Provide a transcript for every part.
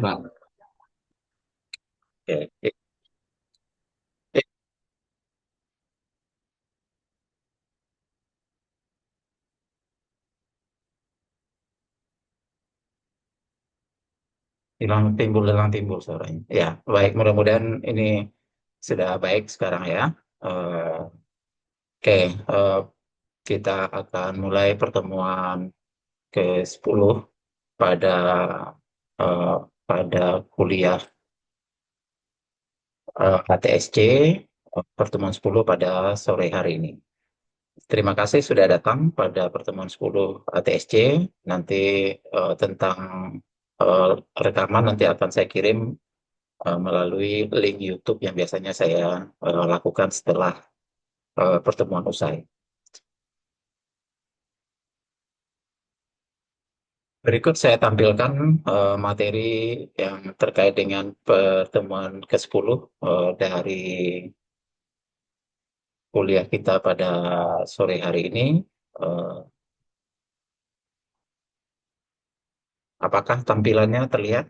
Pak. Oke. Eh, hilang timbul suaranya. Ya, baik. Mudah-mudahan ini sudah baik sekarang ya. Eh, oke, kita akan mulai pertemuan ke-10 pada eh, pada kuliah HTSC, pertemuan 10 pada sore hari ini. Terima kasih sudah datang pada pertemuan 10 ATSC. Nanti tentang eh, rekaman nanti akan saya kirim melalui link YouTube yang biasanya saya lakukan setelah pertemuan usai. Berikut saya tampilkan materi yang terkait dengan pertemuan ke-10 dari kuliah kita pada sore hari ini. Eh, apakah tampilannya terlihat?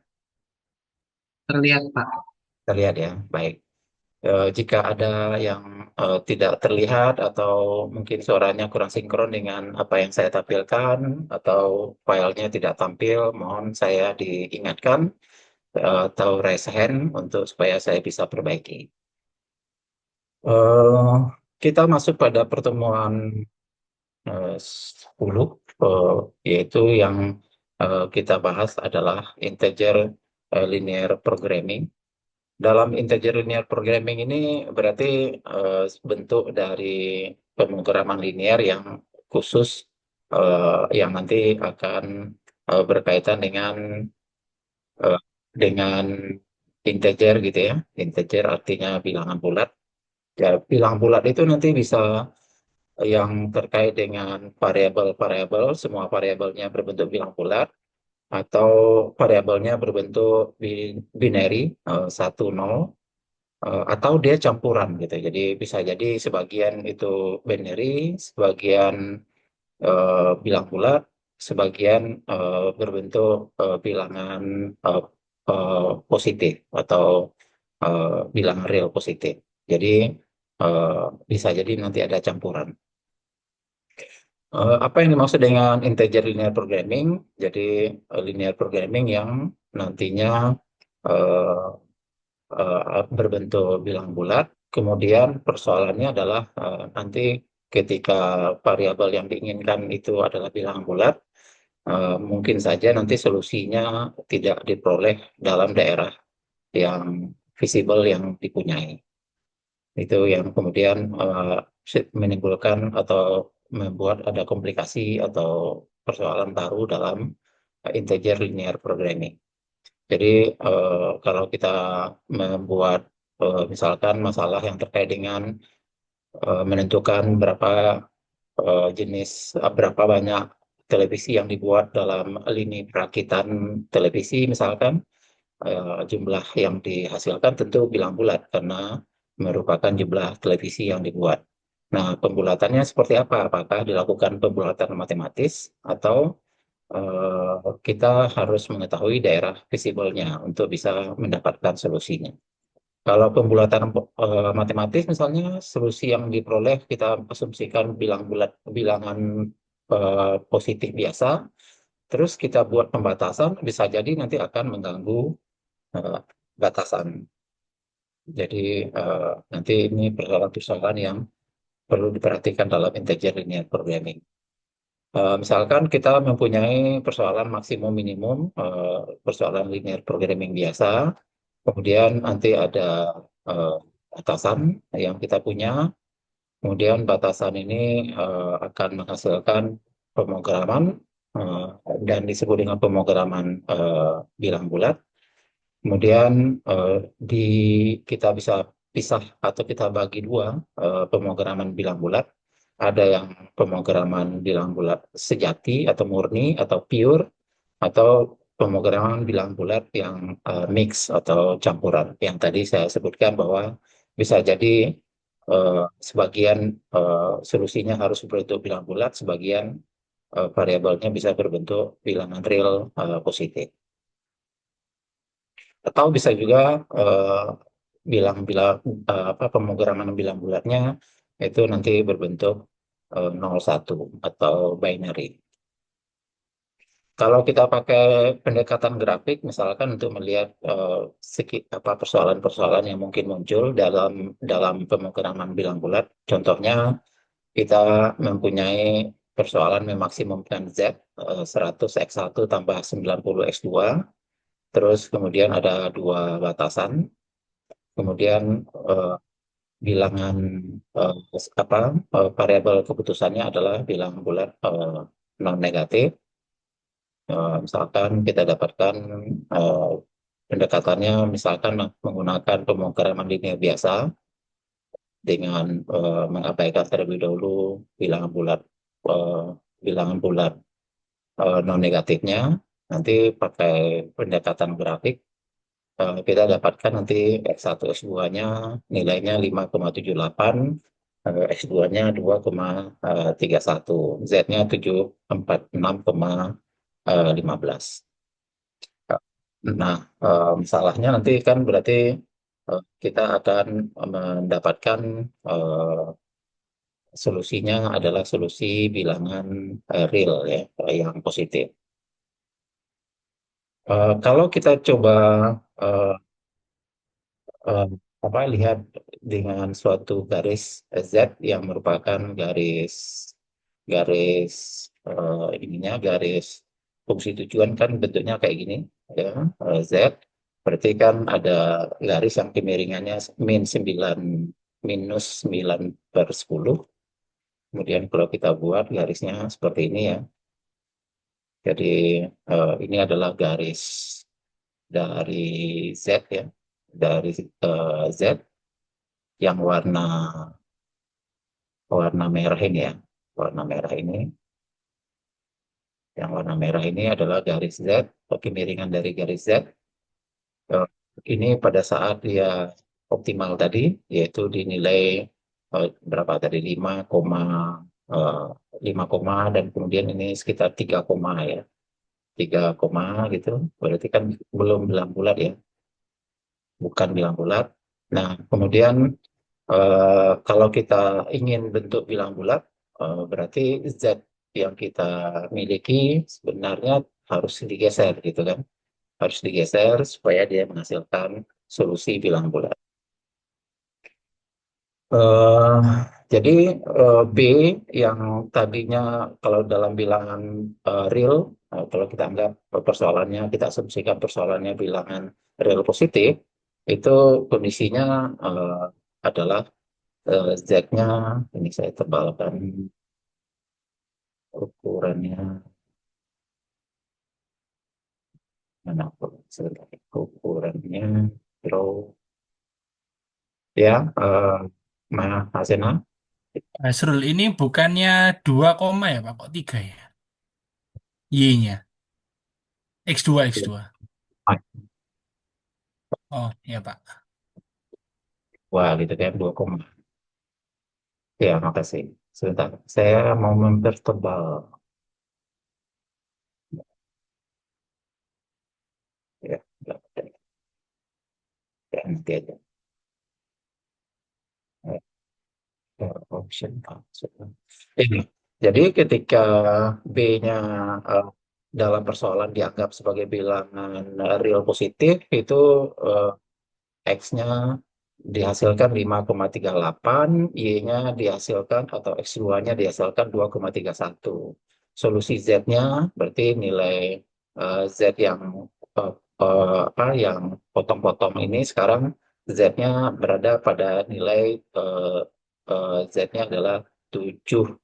Terlihat Pak. Terlihat ya, baik. Jika ada yang tidak terlihat atau mungkin suaranya kurang sinkron dengan apa yang saya tampilkan atau filenya tidak tampil, mohon saya diingatkan atau raise hand untuk supaya saya bisa perbaiki. Eh, kita masuk pada pertemuan 10, yaitu yang kita bahas adalah integer linear programming. Dalam integer linear programming ini berarti bentuk dari pemrograman linear yang khusus yang nanti akan berkaitan eh, dengan integer gitu ya. Integer artinya bilangan bulat. Ya, bilangan bulat itu nanti bisa yang terkait dengan variabel-variabel, semua variabelnya berbentuk bilang bulat atau variabelnya berbentuk binary 1 0, atau dia campuran gitu. Jadi bisa jadi sebagian itu binary, sebagian bilang bulat, sebagian berbentuk bilangan eh, positif atau bilangan real positif. Jadi eh, bisa jadi nanti ada campuran. Apa yang dimaksud dengan integer linear programming? Jadi linear programming yang nantinya eh, berbentuk bilang bulat. Kemudian persoalannya adalah nanti ketika variabel yang diinginkan itu adalah bilangan bulat, mungkin saja nanti solusinya tidak diperoleh dalam daerah yang visible yang dipunyai. Itu yang kemudian menimbulkan atau membuat ada komplikasi atau persoalan baru dalam integer linear programming. Jadi kalau kita membuat misalkan masalah yang terkait dengan menentukan berapa banyak televisi yang dibuat dalam lini perakitan televisi misalkan, jumlah yang dihasilkan tentu bilang bulat karena merupakan jumlah televisi yang dibuat. Nah, pembulatannya seperti apa? Apakah dilakukan pembulatan matematis atau kita harus mengetahui daerah visible-nya untuk bisa mendapatkan solusinya. Kalau pembulatan matematis misalnya solusi yang diperoleh kita asumsikan bilangan positif biasa, terus kita buat pembatasan bisa jadi nanti akan mengganggu eh, batasan. Jadi nanti ini persoalan-persoalan yang perlu diperhatikan dalam integer linear programming. Misalkan kita mempunyai persoalan maksimum minimum, persoalan linear programming biasa, kemudian nanti ada eh, batasan yang kita punya, kemudian batasan ini akan menghasilkan pemrograman eh, dan disebut dengan pemrograman bilang bulat. Kemudian di kita bisa pisah atau kita bagi dua pemrograman bilang bulat. Ada yang pemrograman bilang bulat sejati atau murni atau pure, atau pemrograman bilang bulat yang mix atau campuran. Yang tadi saya sebutkan bahwa bisa jadi sebagian solusinya harus berbentuk bilang bulat, sebagian variabelnya bisa berbentuk bilangan real positif. Atau bisa juga bilang-bilang apa pemrograman bilang bulatnya itu nanti berbentuk 01 atau binary. Kalau kita pakai pendekatan grafik, misalkan untuk melihat apa persoalan-persoalan yang mungkin muncul dalam dalam pemrograman bilang bulat, contohnya kita mempunyai persoalan memaksimumkan Z 100 X1 tambah 90 X2, terus kemudian ada dua batasan, kemudian eh, bilangan eh, apa variabel keputusannya adalah bilangan bulat non negatif. Misalkan kita dapatkan eh, pendekatannya misalkan menggunakan pemrograman linear biasa dengan mengabaikan terlebih dahulu bilangan bulat eh, bilangan bulat non negatifnya, nanti pakai pendekatan grafik kita dapatkan nanti X1 X2-nya nilainya 5,78, X2-nya 2,31, Z-nya 746,15. Nah, masalahnya nanti kan berarti kita akan mendapatkan eh, solusinya adalah solusi bilangan real ya, yang positif. Kalau kita coba eh, eh, lihat dengan suatu garis Z yang merupakan garis garis garis fungsi tujuan kan bentuknya kayak gini ya, Z berarti kan ada garis yang kemiringannya min 9 minus 9/10. Kemudian kalau kita buat garisnya seperti ini ya, jadi ini adalah garis dari Z ya, dari Z yang warna warna merah ini ya, warna merah ini, yang warna merah ini adalah garis Z, kemiringan dari garis Z. Eh, Ini pada saat dia optimal tadi, yaitu dinilai berapa tadi 5, 5 koma dan kemudian ini sekitar 3 koma ya, 3 koma gitu, berarti kan belum bilang bulat ya, bukan bilang bulat. Nah, kemudian kalau kita ingin bentuk bilang bulat, berarti Z yang kita miliki sebenarnya harus digeser gitu kan. Harus digeser supaya dia menghasilkan solusi bilang bulat. Eh, jadi B yang tadinya kalau dalam bilangan real, kalau kita anggap persoalannya, kita asumsikan persoalannya bilangan real positif, itu kondisinya adalah Z-nya, ini saya tebalkan ukurannya, mana sebentar, ukurannya, row, ya, mana hasilnya? Asrul ini bukannya 2 koma ya Pak, kok 3 ya? Y-nya. X2, X2. Oh, ya Pak. Wah, gitu kan, 2 koma. Ya, makasih. Sebentar, saya mau mempertebal. Ya, ya, ya, ya, nanti aja. Ya, ya, option ini. Jadi ketika B-nya eh, dalam persoalan dianggap sebagai bilangan real positif, itu eh, X-nya dihasilkan 5,38, Y-nya dihasilkan atau X2-nya dihasilkan 2,31. Solusi Z-nya berarti nilai Z yang eh, yang potong-potong ini sekarang Z-nya berada pada nilai Z-nya adalah 746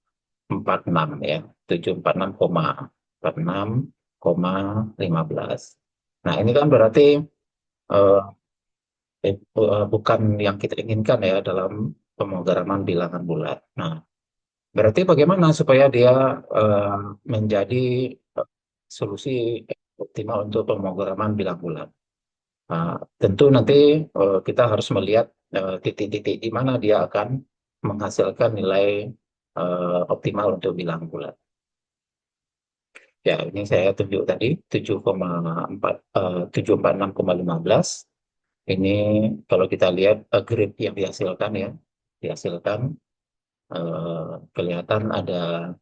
ya, 746,15. Nah, ini kan berarti eh, bukan yang kita inginkan ya dalam pemrograman bilangan bulat. Nah, berarti bagaimana supaya dia eh, menjadi eh, solusi optimal untuk pemrograman bilang bulat? Nah, tentu nanti kita harus melihat titik-titik di mana dia akan menghasilkan nilai optimal untuk bilang bulat. Ya, ini saya tunjuk tadi 7,4, 746,15. Ini kalau kita lihat grid yang dihasilkan ya, dihasilkan kelihatan ada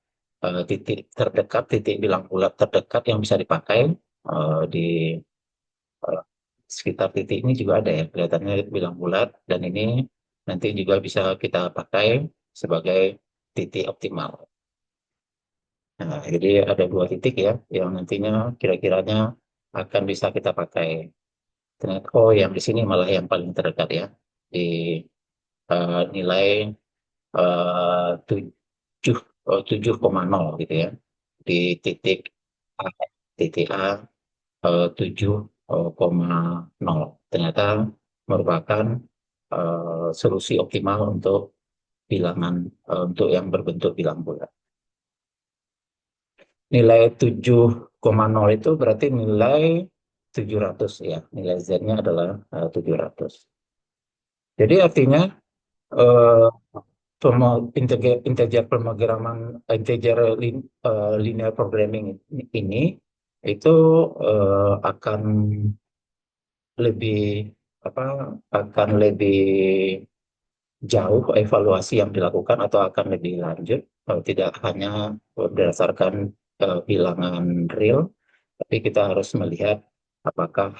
titik terdekat, titik bilang bulat terdekat yang bisa dipakai di eh, sekitar titik ini juga ada ya, kelihatannya bilang bulat, dan ini nanti juga bisa kita pakai sebagai titik optimal. Nah, jadi ada dua titik ya, yang nantinya kira-kiranya akan bisa kita pakai. Ternyata, oh, yang di sini malah yang paling terdekat ya, di nilai 7, 7,0 gitu ya, di titik A, titik A 7,0. Ternyata merupakan solusi optimal untuk bilangan untuk yang berbentuk bilang bulat. Nilai 7,0 itu berarti nilai 700 ya. Nilai Z-nya adalah 700. Jadi artinya eh, integer pemrograman, linear programming ini itu akan lebih apa akan lebih jauh evaluasi yang dilakukan atau akan lebih lanjut, tidak hanya berdasarkan bilangan real, tapi kita harus melihat apakah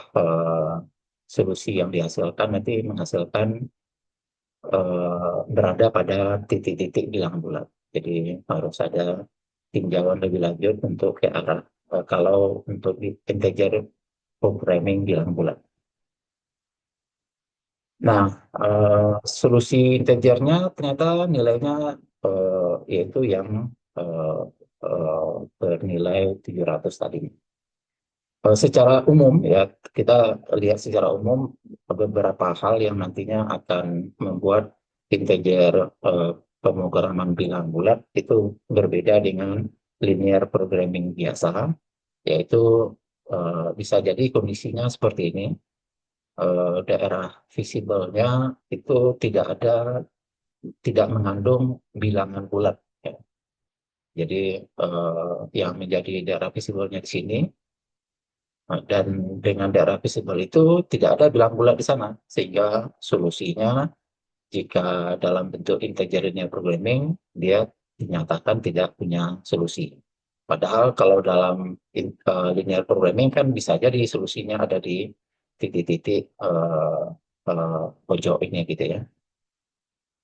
solusi yang dihasilkan nanti menghasilkan berada pada titik-titik bilangan bulat. Jadi harus ada tinjauan lebih lanjut untuk ke arah kalau untuk di integer programming bilangan bulat. Nah, solusi integernya ternyata nilainya yaitu yang eh, bernilai 700 tadi. Secara umum ya, kita lihat secara umum beberapa hal yang nantinya akan membuat integer pemrograman bilang bulat itu berbeda dengan linear programming biasa, yaitu bisa jadi kondisinya seperti ini. Daerah visible-nya itu tidak mengandung bilangan bulat ya. Jadi yang menjadi daerah visible-nya di sini, dan dengan daerah visible itu tidak ada bilang bulat di sana, sehingga solusinya jika dalam bentuk integer linear programming dia dinyatakan tidak punya solusi. Padahal kalau dalam linear programming kan bisa jadi solusinya ada di titik-titik pojok ini gitu ya.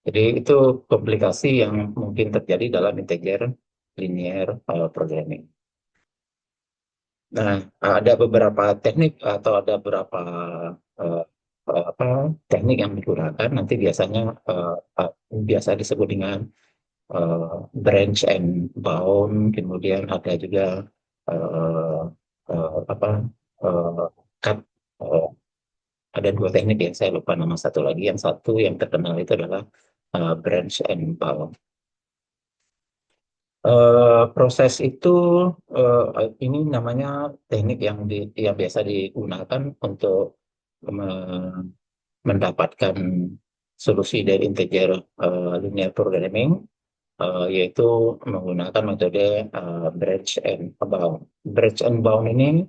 Jadi itu komplikasi yang mungkin terjadi dalam integer linear programming. Nah, ada beberapa teknik atau ada beberapa eh, apa teknik yang digunakan nanti biasanya biasa disebut dengan eh, branch and bound, kemudian ada juga eh, apa cut. eh, ada dua teknik yang saya lupa nama satu lagi. Yang satu yang terkenal itu adalah branch and bound. Proses itu ini namanya teknik yang biasa digunakan untuk mendapatkan solusi dari integer linear programming, yaitu menggunakan metode branch and bound. Branch and bound ini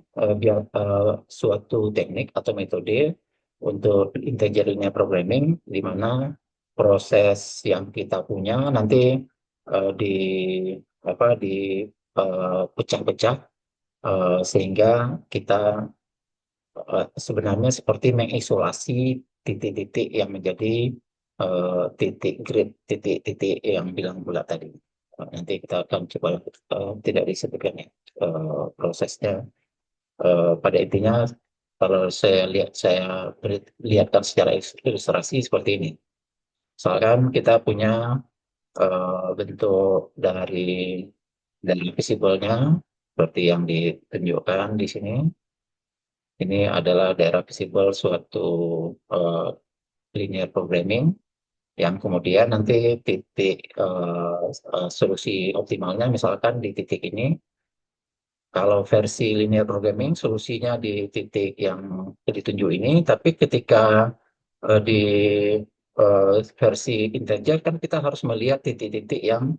suatu teknik atau metode untuk integer linear programming di mana proses yang kita punya nanti di pecah-pecah sehingga kita sebenarnya seperti mengisolasi titik-titik yang menjadi titik grid, titik-titik yang bilang bulat tadi. Nanti kita akan coba tidak disebutkan ya prosesnya. Pada intinya kalau lihatkan secara ilustrasi seperti ini. Misalkan kita punya bentuk dari visible-nya seperti yang ditunjukkan di sini. Ini adalah daerah visible suatu uh, linear programming yang kemudian nanti titik solusi optimalnya misalkan di titik ini. Kalau versi linear programming solusinya di titik yang ditunjuk ini, tapi ketika di versi integer kan kita harus melihat titik-titik yang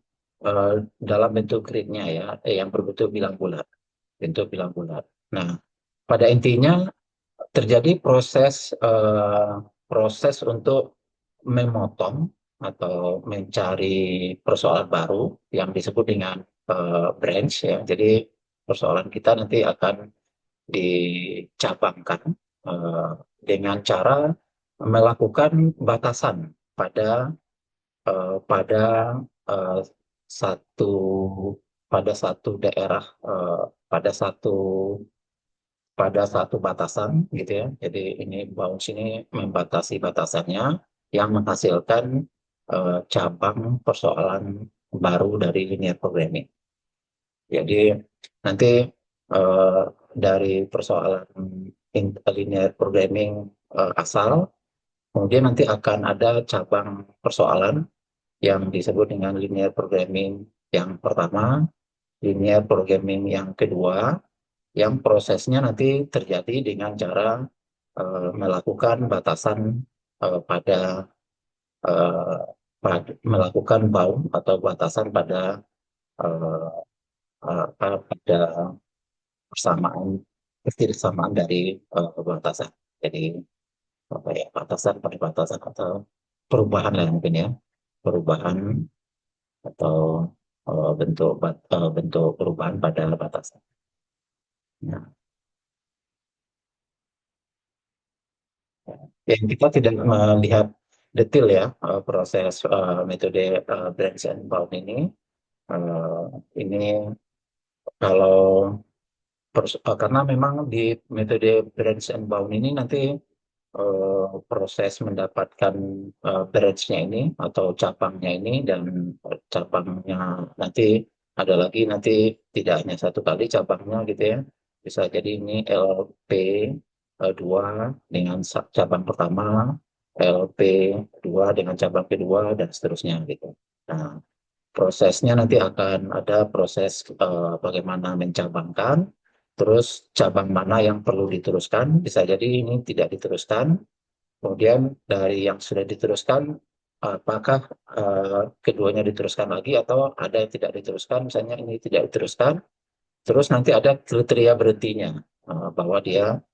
dalam bentuk gridnya ya, yang berbentuk bilang bulat. bentuk bilang bulat. Nah, pada intinya terjadi proses untuk memotong atau mencari persoalan baru yang disebut dengan branch ya. Jadi persoalan kita nanti akan dicabangkan eh, dengan cara melakukan batasan pada pada eh, satu pada satu daerah pada satu batasan gitu ya. Jadi ini bounds ini membatasi batasannya yang menghasilkan cabang persoalan baru dari linear programming. Jadi nanti eh, dari persoalan linear programming asal, kemudian nanti akan ada cabang persoalan yang disebut dengan linear programming yang pertama, linear programming yang kedua, yang prosesnya nanti terjadi dengan cara melakukan batasan pada eh, melakukan bound atau batasan pada eh, pada persamaan ketidaksamaan dari batasan. Jadi apa ya, batasan pada batasan atau perubahan lah mungkin ya, perubahan atau bentuk perubahan pada batasan. Nah, yang kita tidak melihat detail ya proses metode branch and bound ini. Ini kalau karena memang di metode branch and bound ini nanti proses mendapatkan branch-nya ini atau cabangnya ini dan cabangnya nanti ada lagi nanti tidak hanya satu kali cabangnya gitu ya. Bisa jadi ini LP 2 dengan cabang pertama, LP 2 dengan cabang kedua dan seterusnya gitu. Nah, prosesnya nanti akan ada proses bagaimana mencabangkan, terus cabang mana yang perlu diteruskan, bisa jadi ini tidak diteruskan. Kemudian dari yang sudah diteruskan, apakah keduanya diteruskan lagi atau ada yang tidak diteruskan, misalnya ini tidak diteruskan, terus nanti ada kriteria berhentinya, bahwa dia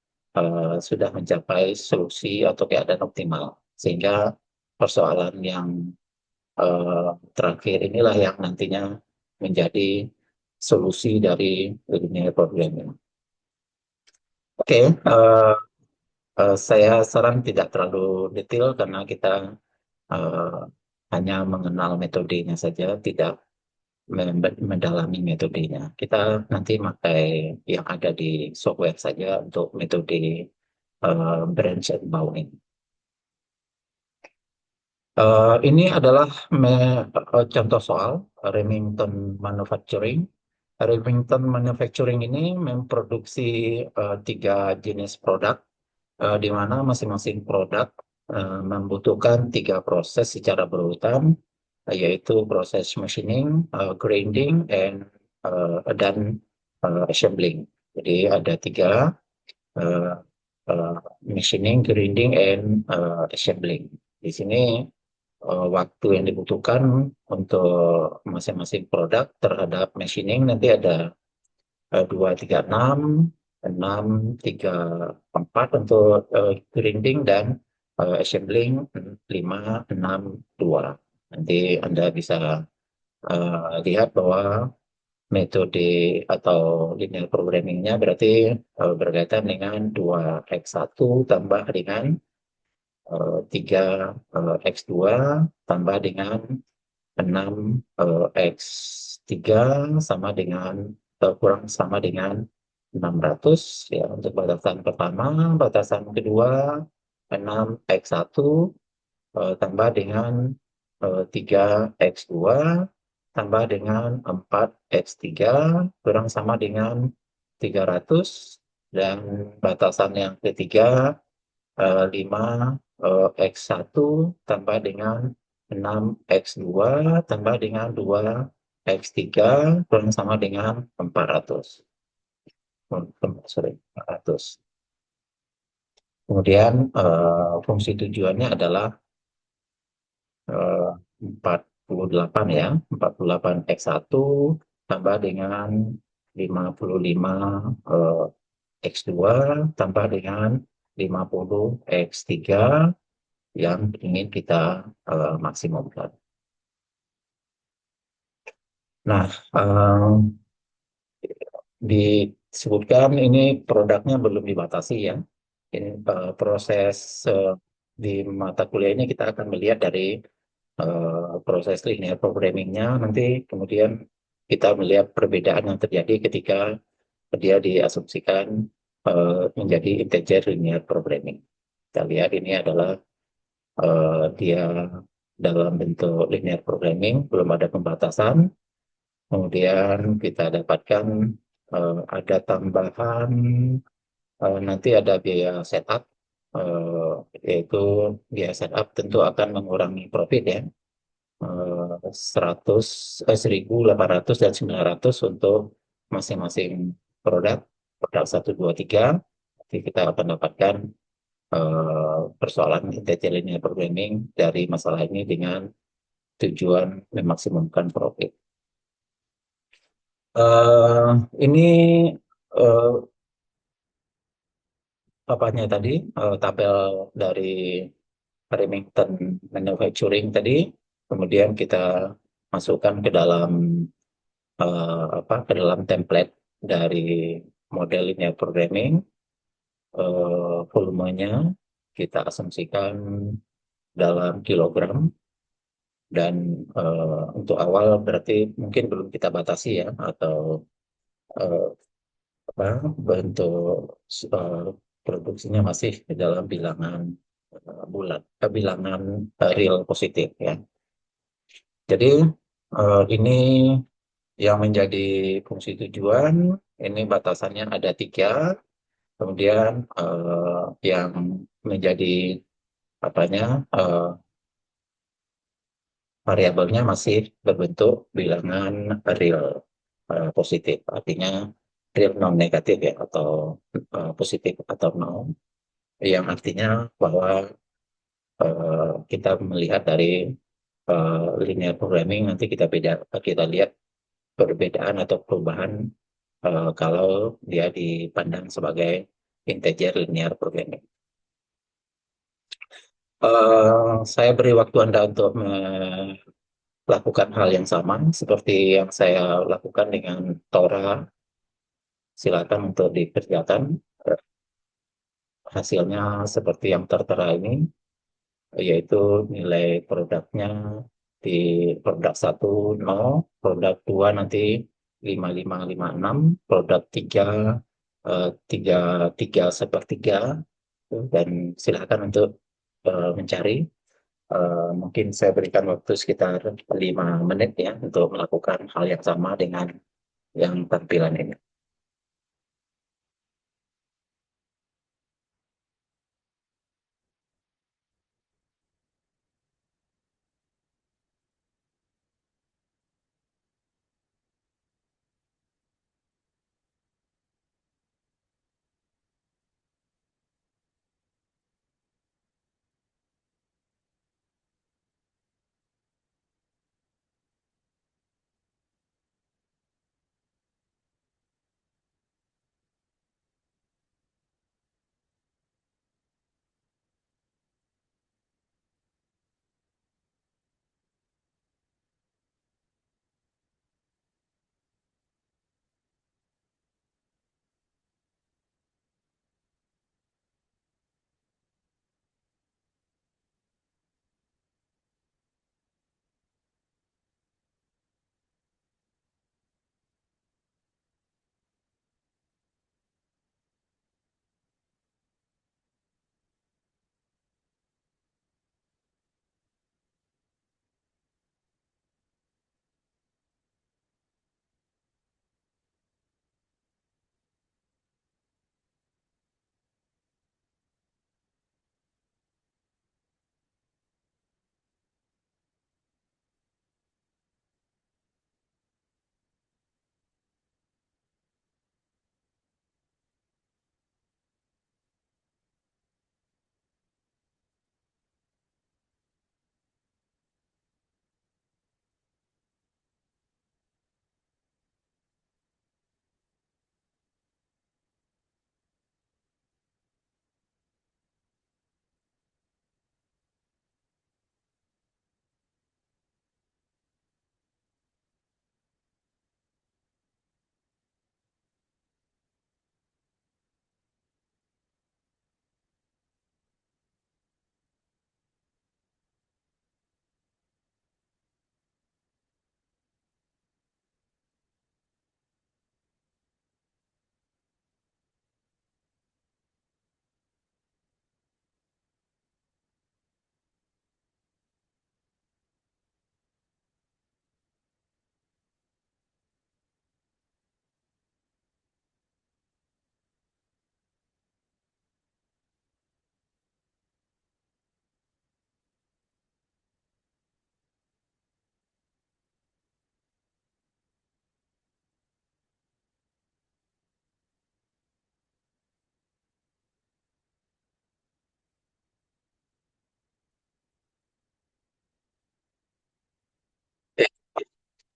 sudah mencapai solusi atau keadaan optimal. Sehingga persoalan yang terakhir inilah yang nantinya menjadi solusi dari linear programming. Oke, saya saran tidak terlalu detail karena kita eh, hanya mengenal metodenya saja, tidak mendalami metodenya. Kita nanti pakai yang ada di software saja untuk metode branch and bounding. Ini adalah contoh soal Remington Manufacturing. Remington Manufacturing ini memproduksi tiga jenis produk, di mana masing-masing produk membutuhkan tiga proses secara berurutan, yaitu proses machining, grinding, dan assembling. Jadi ada tiga, uh, machining, grinding, and assembling. Di sini waktu yang dibutuhkan untuk masing-masing produk terhadap machining nanti ada 2, 3, 6, 6, 3, 4 untuk grinding dan assembling 5, 6, 2. Nanti Anda bisa lihat bahwa metode atau linear programming-nya berarti berkaitan dengan 2x1 tambah dengan 3x2 tambah dengan 6x3 sama dengan kurang sama dengan 600 ya untuk batasan pertama. Batasan kedua 6x1 tambah dengan 3x2 tambah dengan 4x3 kurang sama dengan 300, dan batasan yang ketiga 5x1 tambah dengan 6x2 tambah dengan 2x3 kurang sama dengan 400. Sorry, 400. Kemudian fungsi tujuannya adalah 48 ya, 48x1 tambah dengan 55 X2 tambah dengan 50 X3 yang ingin kita maksimumkan. Nah, disebutkan ini produknya belum dibatasi ya. Ini proses di mata kuliah ini kita akan melihat dari proses linear programmingnya, nanti kemudian kita melihat perbedaan yang terjadi ketika dia diasumsikan menjadi integer linear programming. Kita lihat ini adalah dia dalam bentuk linear programming, belum ada pembatasan. Kemudian kita dapatkan ada tambahan, nanti ada biaya setup, eh, yaitu biaya setup tentu akan mengurangi profit ya. 100, 1.800 dan 900 untuk masing-masing produk, produk 1, 2, 3. Jadi kita akan dapatkan persoalan integer linear programming dari masalah ini dengan tujuan memaksimumkan profit. Eh, ini eh, apanya tadi, tabel dari Remington Manufacturing tadi, kemudian kita masukkan ke dalam ke dalam template dari model linear programming. Volumenya kita asumsikan dalam kilogram, dan untuk awal berarti mungkin belum kita batasi ya, atau eh, apa, bentuk eh, produksinya masih di dalam bilangan bulan, bilangan real positif ya. Jadi ini yang menjadi fungsi tujuan, ini batasannya ada 3. Kemudian yang menjadi apanya, variabelnya masih berbentuk bilangan real positif, artinya real non negatif ya, atau positif atau nol, yang artinya bahwa kita melihat dari linear programming, nanti kita lihat perbedaan atau perubahan kalau dia dipandang sebagai integer linear programming. Saya beri waktu Anda untuk melakukan hal yang sama seperti yang saya lakukan dengan Tora. Silakan untuk dikerjakan. Hasilnya seperti yang tertera ini, yaitu nilai produknya di produk 1 0, produk 2 nanti 5556, produk 3 3 3 sepertiga, dan silakan untuk mencari. Mungkin saya berikan waktu sekitar 5 menit ya untuk melakukan hal yang sama dengan yang tampilan ini.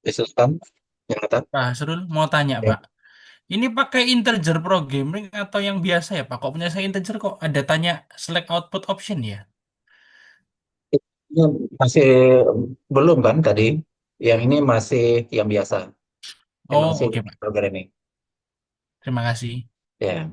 Silakan, Jonathan. Pak Hasrul mau tanya Ya. Pak. Ini pakai integer programming atau yang biasa ya Pak? Kok punya saya integer kok ada tanya select output option ya? Ini masih belum kan tadi? Yang ini masih yang biasa. Yang Oh masih oke Pak. programming. Terima kasih. Ya.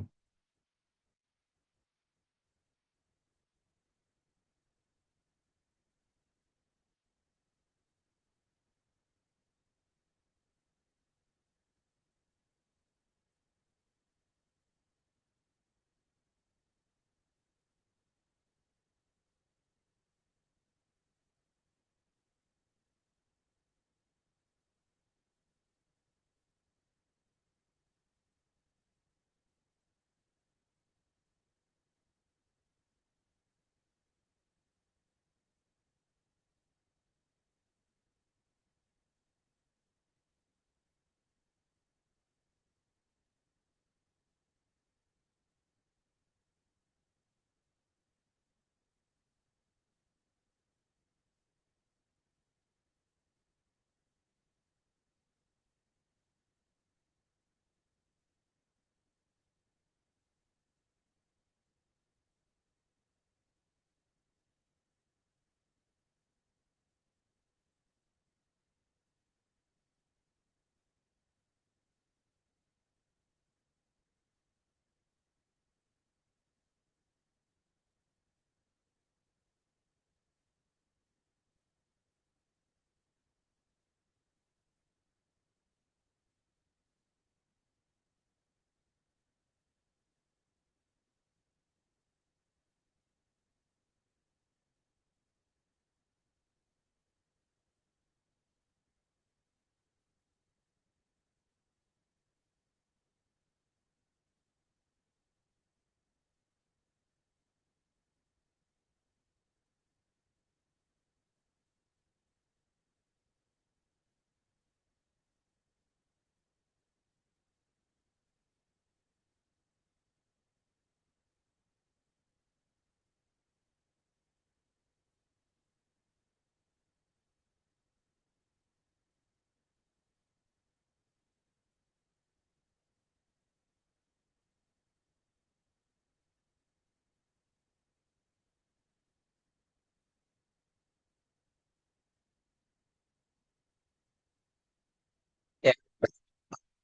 Ya,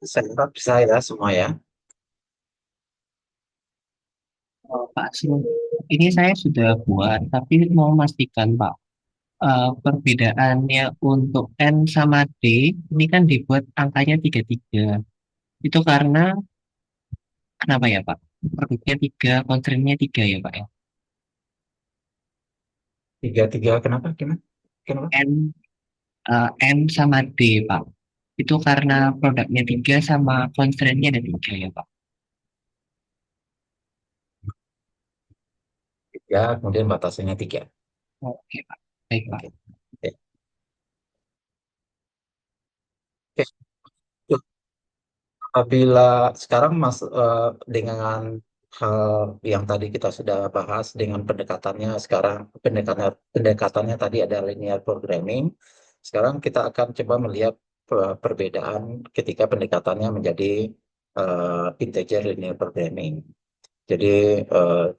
saya bisa ya semua ya. Oh, Pak Sul, ini saya sudah buat, tapi mau memastikan Pak, perbedaannya untuk N sama D, ini kan dibuat angkanya 33. Itu karena, kenapa ya Pak? Produknya 3, constraint-nya 3 ya Pak ya? Tiga, tiga, kenapa? Kenapa? Kenapa? N, N sama D Pak. Itu karena produknya 3 sama constraint-nya ada 3 ya Pak? Tiga, kemudian batasannya tiga. Oke Pak, baik Pak. Oke. Ya. Oke. Apabila sekarang dengan hal yang tadi kita sudah bahas dengan pendekatannya sekarang pendekatannya tadi ada linear programming. Sekarang kita akan coba melihat perbedaan ketika pendekatannya menjadi integer linear programming. Jadi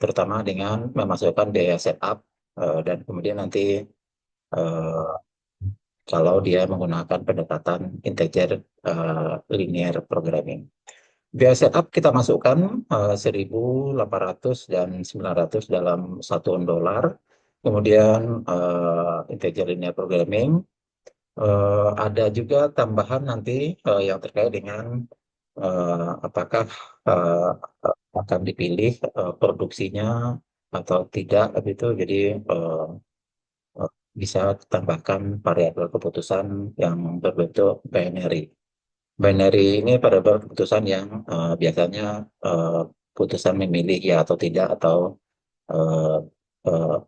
terutama dengan memasukkan biaya setup dan kemudian nanti eh, kalau dia menggunakan pendekatan integer linear programming. Biaya setup kita masukkan 1.800 dan 900 dalam satuan dolar. Kemudian integer linear programming. Ada juga tambahan nanti yang terkait dengan apakah eh, akan dipilih produksinya atau tidak gitu. Jadi eh, eh, bisa tambahkan variabel keputusan yang berbentuk binary. Binary ini pada keputusan yang biasanya eh, putusan memilih ya atau tidak atau eh,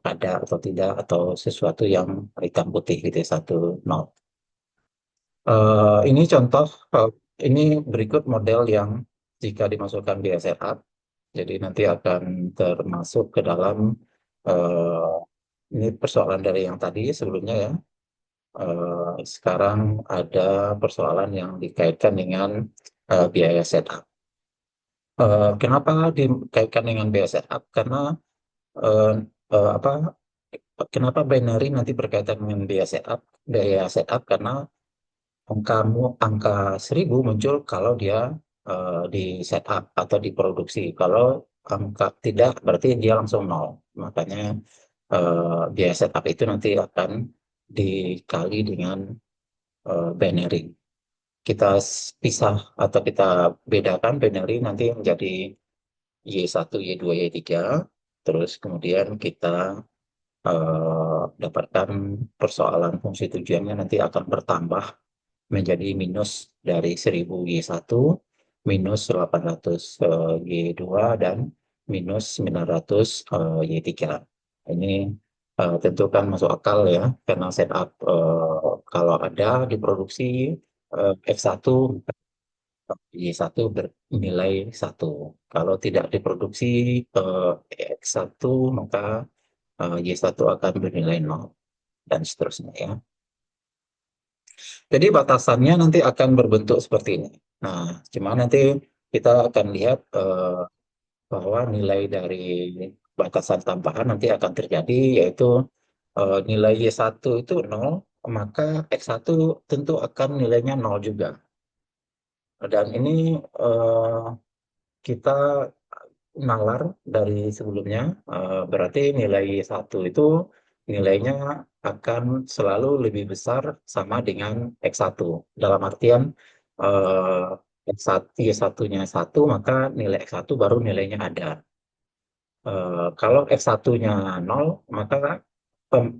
ada atau tidak atau sesuatu yang hitam putih gitu ya, satu nol. Ini contoh eh, ini berikut model yang jika dimasukkan biaya setup, jadi nanti akan termasuk ke dalam ini persoalan dari yang tadi sebelumnya ya. sekarang ada persoalan yang dikaitkan dengan biaya setup. Kenapa dikaitkan dengan biaya setup? Karena eh, apa? Kenapa binary nanti berkaitan dengan biaya setup? Biaya setup karena angka 1.000 muncul kalau dia di setup atau diproduksi. Kalau angka tidak, berarti dia langsung nol. Makanya biaya setup itu nanti akan dikali dengan binary. Kita pisah atau kita bedakan binary nanti menjadi Y1, Y2, Y3. Terus kemudian kita dapatkan persoalan fungsi tujuannya nanti akan bertambah menjadi minus dari 1.000 Y1, minus 800 Y2, dan minus 900 Y3. Ini tentu kan masuk akal ya, karena setup kalau ada diproduksi X1, Y1 bernilai 1. Kalau tidak diproduksi X1, maka Y1 akan bernilai 0, dan seterusnya ya. Jadi batasannya nanti akan berbentuk seperti ini. Nah, cuma nanti kita akan lihat bahwa nilai dari batasan tambahan nanti akan terjadi, yaitu nilai Y1 itu 0, maka X1 tentu akan nilainya 0 juga. Dan ini kita nalar dari sebelumnya, berarti nilai Y1 itu nilainya akan selalu lebih besar sama dengan X1. Dalam artian X1, Y1-nya 1, maka nilai X1 baru nilainya ada. Kalau X1-nya 0, maka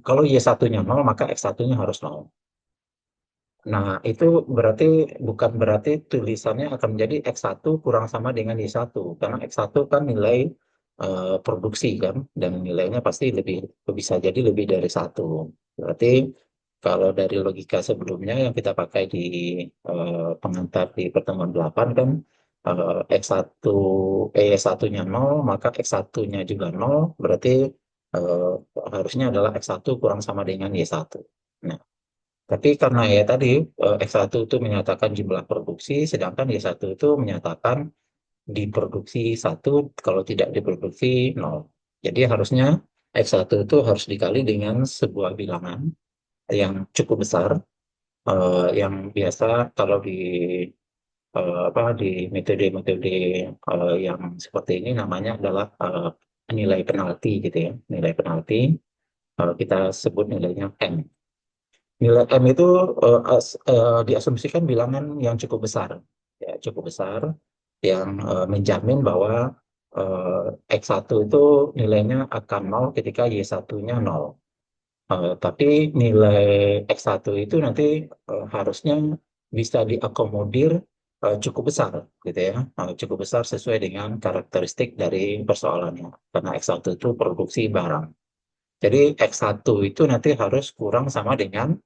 kalau Y1-nya 0, maka X1-nya harus 0. Nah, itu berarti bukan berarti tulisannya akan menjadi X1 kurang sama dengan Y1. Karena X1 kan nilai produksi kan, dan nilainya pasti lebih, bisa jadi lebih dari 1. Berarti kalau dari logika sebelumnya yang kita pakai di pengantar di pertemuan 8 kan, X1, Y1-nya 0, maka X1-nya juga 0, berarti eh, harusnya adalah X1 kurang sama dengan Y1. Nah, tapi karena ya tadi X1 itu menyatakan jumlah produksi, sedangkan Y1 itu menyatakan diproduksi 1, kalau tidak diproduksi 0. Jadi harusnya X1 itu harus dikali dengan sebuah bilangan yang cukup besar, yang biasa kalau di di metode-metode yang seperti ini namanya adalah nilai penalti gitu ya. Nilai penalti kita sebut nilainya M. Nilai M itu diasumsikan bilangan yang cukup besar, ya cukup besar, yang menjamin bahwa X1 itu nilainya akan 0 ketika Y1-nya 0. Tapi nilai X1 itu nanti harusnya bisa diakomodir cukup besar, gitu ya, cukup besar sesuai dengan karakteristik dari persoalannya, karena X1 itu produksi barang. Jadi X1 itu nanti harus kurang sama dengan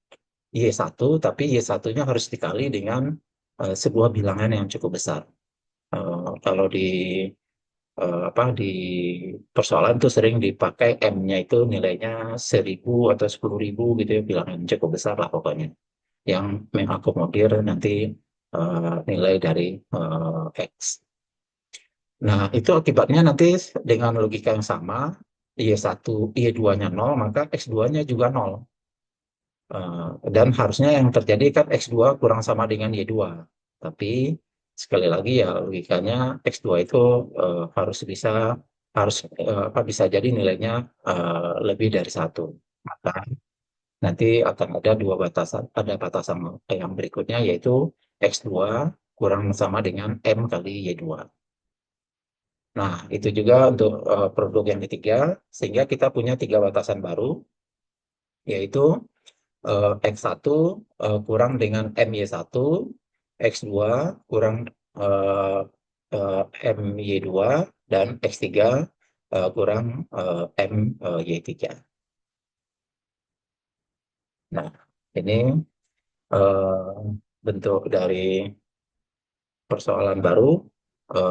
Y1, tapi Y1-nya harus dikali dengan sebuah bilangan yang cukup besar. Kalau di persoalan itu sering dipakai M-nya itu nilainya 1.000 atau 10.000 gitu ya, bilangan cukup besar lah pokoknya, yang mengakomodir nanti nilai dari X. Nah, itu akibatnya nanti dengan logika yang sama, Y1, Y2-nya 0, maka X2-nya juga 0. Dan harusnya yang terjadi kan X2 kurang sama dengan Y2. Tapi sekali lagi ya logikanya X2 itu bisa jadi nilainya lebih dari 1. Maka nanti akan ada dua batasan, ada batasan yang berikutnya, yaitu X2 kurang sama dengan M kali Y2. Nah, itu juga untuk produk yang ketiga, sehingga kita punya 3 batasan baru, yaitu X1 kurang dengan MY1, X2 kurang eh, MY2, dan X3 kurang MY3. Nah, ini eh, bentuk dari persoalan baru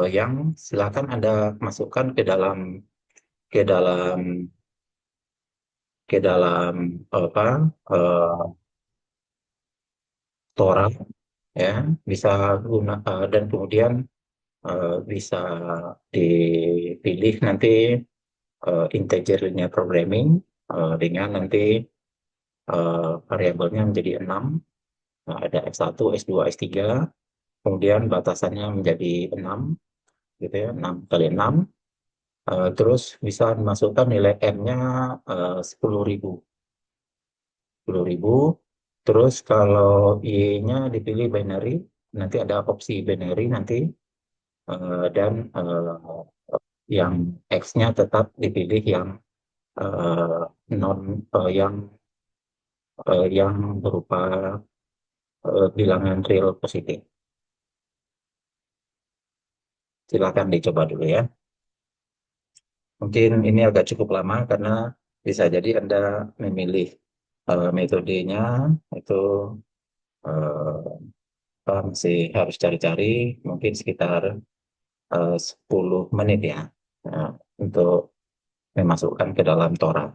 yang silakan Anda masukkan ke dalam ke dalam apa Tora, ya, bisa dan kemudian bisa dipilih nanti integer linear programming dengan nanti variabelnya menjadi 6. Nah, ada X1, X2, X3, kemudian batasannya menjadi 6, gitu ya, 6 kali 6. Terus bisa dimasukkan nilai n-nya 10.000. 10.000. Terus kalau y-nya dipilih binary, nanti ada opsi binary nanti, dan yang x-nya tetap dipilih yang eh, non yang berupa bilangan real positif. Silakan dicoba dulu ya. Mungkin ini agak cukup lama karena bisa jadi Anda memilih metodenya itu masih harus cari-cari, mungkin sekitar 10 menit ya, eh, untuk memasukkan ke dalam Tora.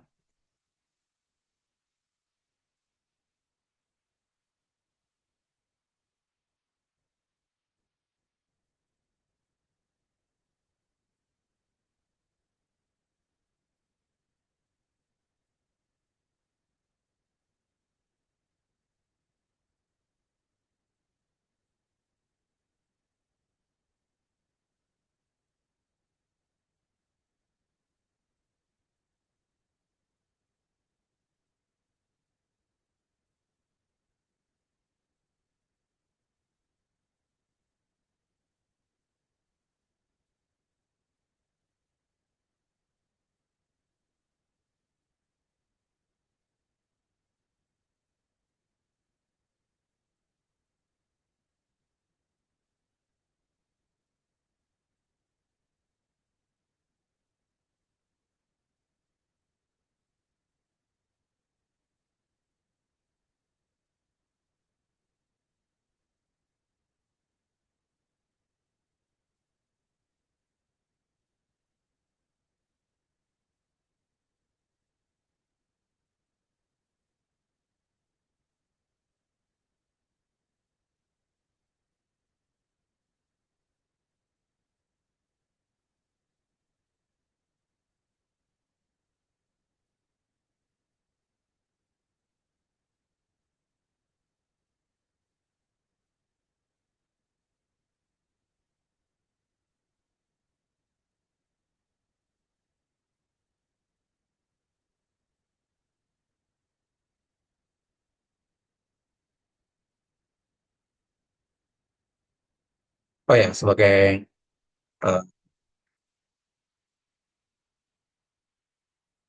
Oh ya, eh,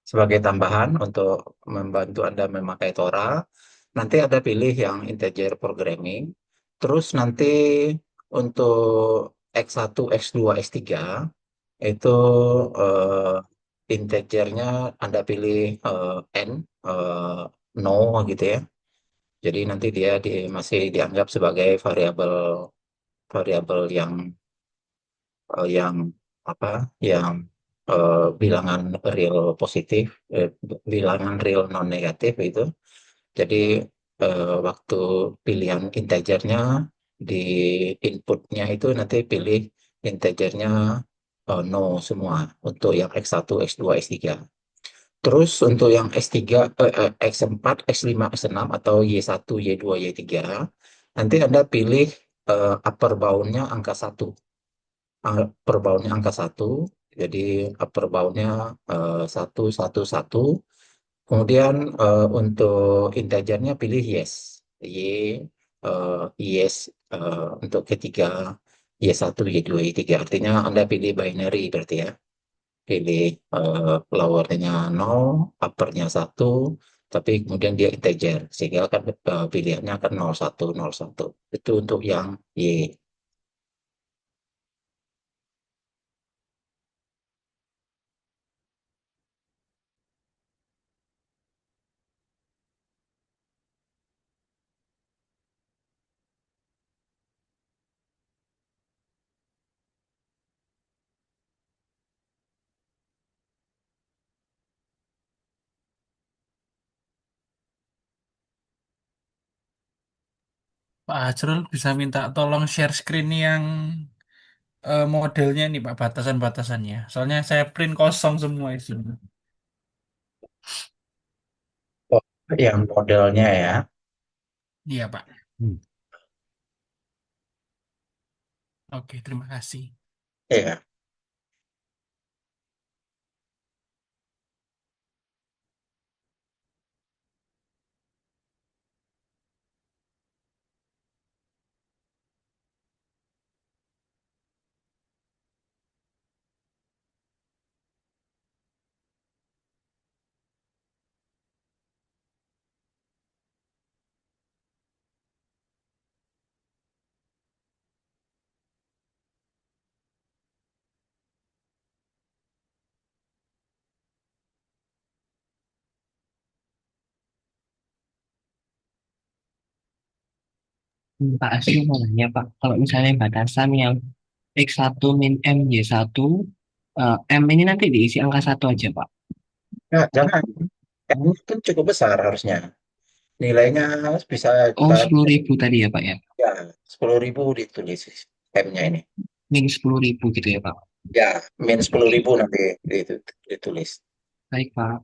sebagai tambahan untuk membantu Anda memakai Tora, nanti Anda pilih yang integer programming. Terus nanti untuk X1, X2, X3 itu eh, integernya Anda pilih n, eh, no gitu ya. Jadi nanti dia masih dianggap sebagai variabel variabel yang apa? Yang bilangan real positif, bilangan real non negatif itu. Jadi waktu pilihan integernya di inputnya itu nanti pilih integernya no semua untuk yang X1, X2, X3. Terus untuk yang X3, X4, X5, X6 atau Y1, Y2, Y3, nanti Anda pilih upper bound-nya angka 1. Upper bound-nya angka 1, jadi upper bound-nya 1, 1, 1. Kemudian untuk integernya pilih yes. Y, yes untuk ketiga, Y1, Y2, Y3. Artinya Anda pilih binary berarti ya. Pilih lowernya 0, uppernya 1, tapi kemudian dia integer. Sehingga kan pilihannya akan 01, 01. Itu untuk yang Y. Pak Azrul bisa minta tolong share screen yang modelnya nih Pak, batasan-batasannya. Soalnya saya print kosong semua isinya. Oh, yang modelnya ya. Iya Pak. Hmm. Oke, terima kasih. Iya. Pak Asri mau nanya Pak, kalau misalnya batasan yang X1 min M Y1, M ini nanti diisi angka satu aja Pak. Nah, jangan. Kamu kan cukup besar harusnya. Nilainya bisa Oh, kita 10.000 tadi ya Pak ya? ya 10.000 ditulis M-nya ini. Min 10.000 gitu ya Pak? Ya, min sepuluh Oke, ribu nanti ditulis. baik Pak.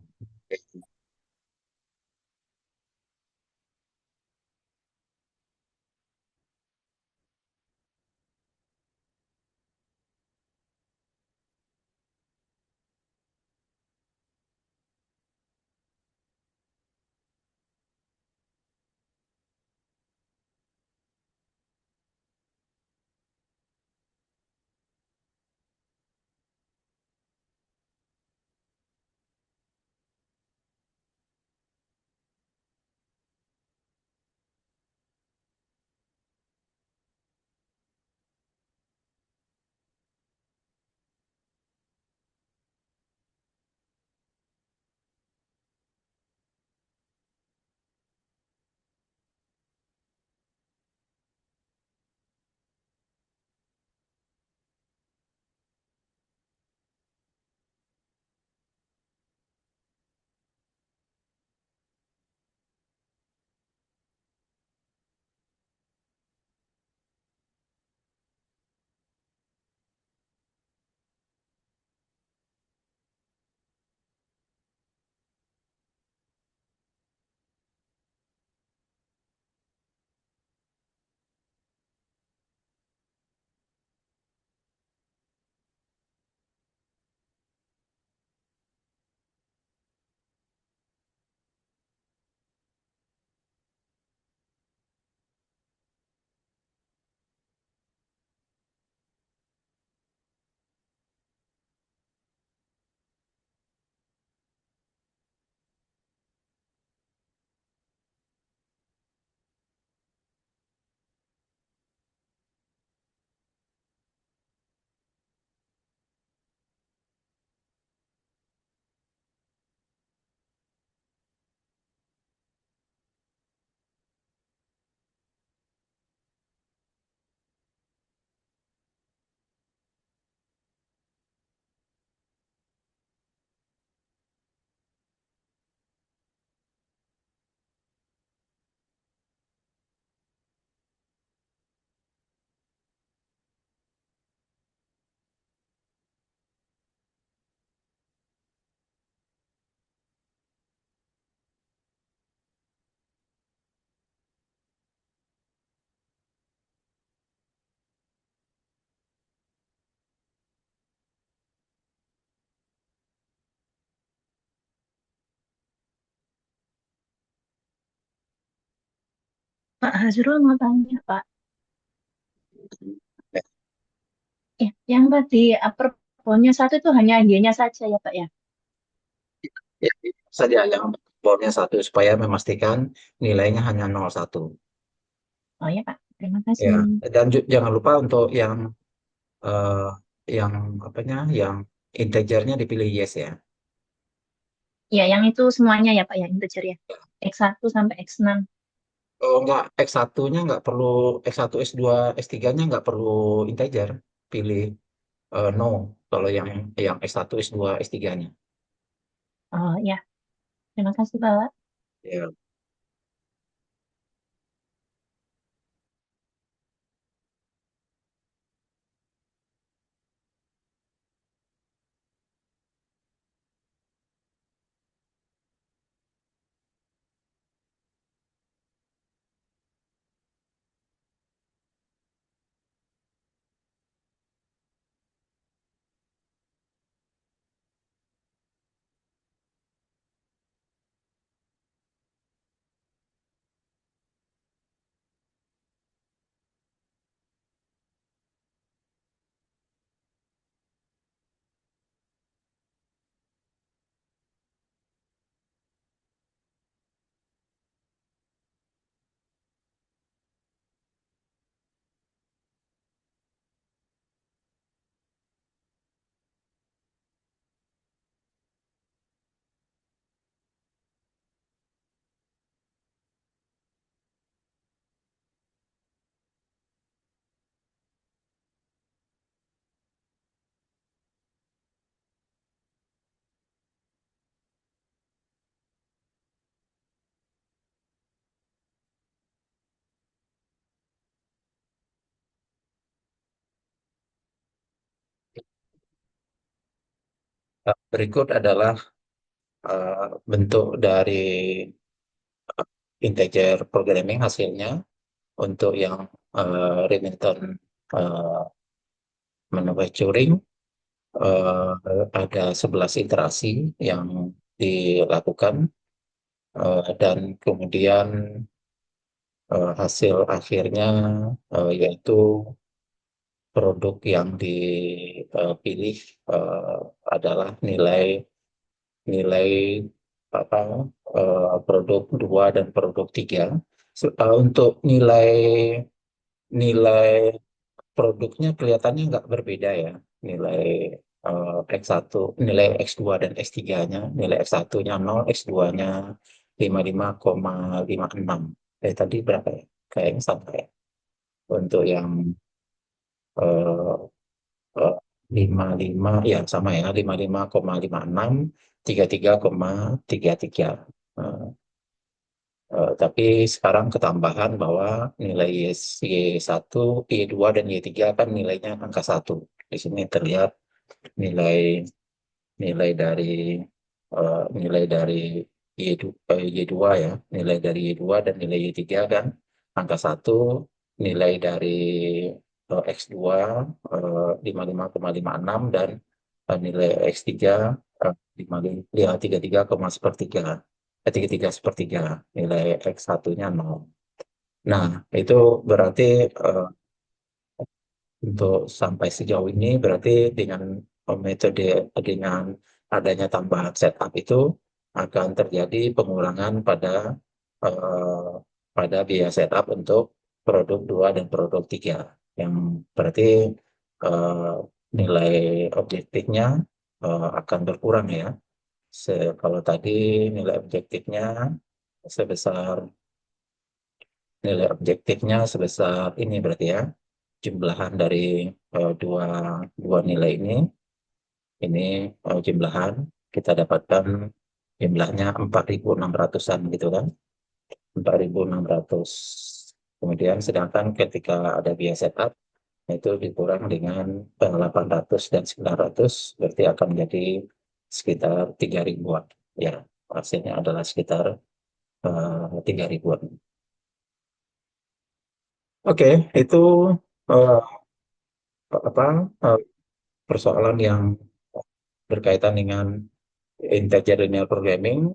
Pak Hazrul mau tanya, Pak. Ya, Yang tadi upper boundnya satu itu hanya Y-nya saja ya, Pak ya? ya, saja yang bornya satu supaya memastikan nilainya hanya 0,1. Oh ya, Pak. Terima Ya, kasih. dan jangan lupa untuk eh, yang apanya, yang integernya dipilih yes ya. Ya, yang itu semuanya ya, Pak ya, integer ya. X1 sampai X6. Oh enggak, X1-nya nggak perlu, X1, X2, X3-nya nggak perlu integer. Pilih no kalau yang S1, S2, S3-nya. Oh ya, terima kasih, Pak. Ya. Berikut adalah bentuk dari integer programming hasilnya untuk yang Remington uh, manufacturing. Ada 11 iterasi yang dilakukan, dan kemudian hasil akhirnya yaitu produk yang dipilih adalah nilai nilai apa produk 2 dan produk 3. Untuk nilai nilai produknya kelihatannya nggak berbeda ya. Nilai X1, nilai X2 dan X3-nya, nilai X1-nya 0, X2-nya 55,56. Tadi berapa ya? Kayaknya sama ya. Untuk yang eh, eh, 55, ya sama ya, 55,56, 33,33. Eh, tapi sekarang ketambahan bahwa nilai Y1, Y2, dan Y3 kan nilainya angka 1. Di sini terlihat nilai nilai dari nilai dari Y2 ya, nilai dari Y2 dan nilai Y3 kan angka 1, nilai dari X2 55,56, dan nilai X3 33,1/3, 33/3, nilai X1-nya 0. Nah, itu berarti untuk sampai sejauh ini berarti dengan metode dengan adanya tambahan setup itu akan terjadi pengurangan eh, pada biaya setup untuk produk 2 dan produk 3, yang berarti eh, nilai objektifnya akan berkurang ya. Kalau tadi nilai objektifnya sebesar nilai objektifnya sebesar ini berarti ya, jumlahan dari dua dua nilai ini jumlahan kita dapatkan jumlahnya 4.600-an gitu kan, 4.600. Kemudian sedangkan ketika ada biaya setup itu dikurang dengan 800 dan 900, berarti akan menjadi sekitar 3.000-an ya, hasilnya adalah sekitar 3.000-an. Oke, itu uh, apa uh, persoalan yang berkaitan dengan integer linear programming.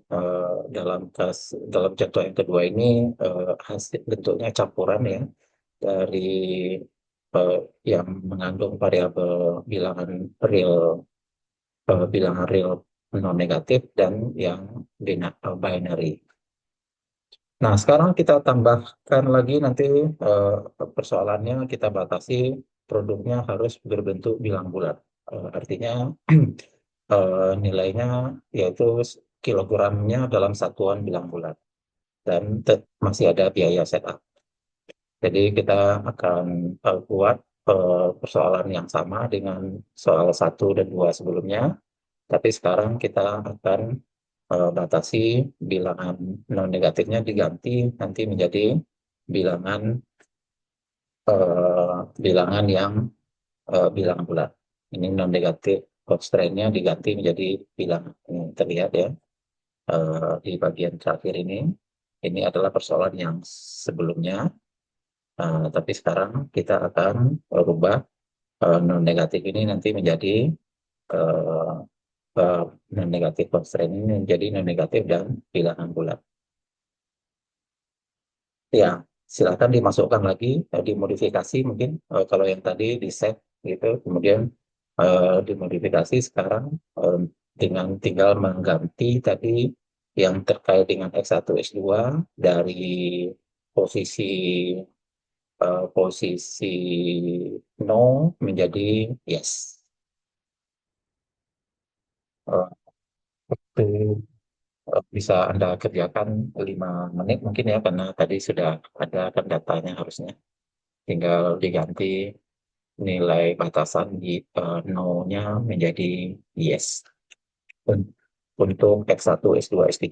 Dalam contoh yang kedua ini hasil bentuknya campuran ya, dari eh, yang mengandung variabel bilangan real bilangan real non negatif dan yang binary. Nah, sekarang kita tambahkan lagi nanti persoalannya kita batasi produknya harus berbentuk bilang bulat. Artinya nilainya yaitu kilogramnya dalam satuan bilang bulat, dan masih ada biaya setup. Jadi kita akan buat persoalan yang sama dengan soal 1 dan 2 sebelumnya, tapi sekarang kita akan batasi bilangan non negatifnya diganti nanti menjadi bilangan bilangan yang bilangan bulat. Ini non negatif constraint-nya diganti menjadi bilangan. Ini terlihat ya di bagian terakhir ini. Ini adalah persoalan yang sebelumnya, tapi sekarang kita akan rubah non negatif ini nanti menjadi uh, non negatif constraint ini menjadi non negatif dan bilangan bulat. Ya, silakan dimasukkan lagi, dimodifikasi mungkin kalau yang tadi di set gitu, kemudian dimodifikasi sekarang dengan tinggal mengganti tadi yang terkait dengan X1 X2 dari posisi posisi no menjadi yes. Eh, itu bisa Anda kerjakan 5 menit mungkin ya, karena tadi sudah ada kan datanya harusnya. Tinggal diganti nilai batasan di no-nya menjadi yes untuk X1, X2, X3.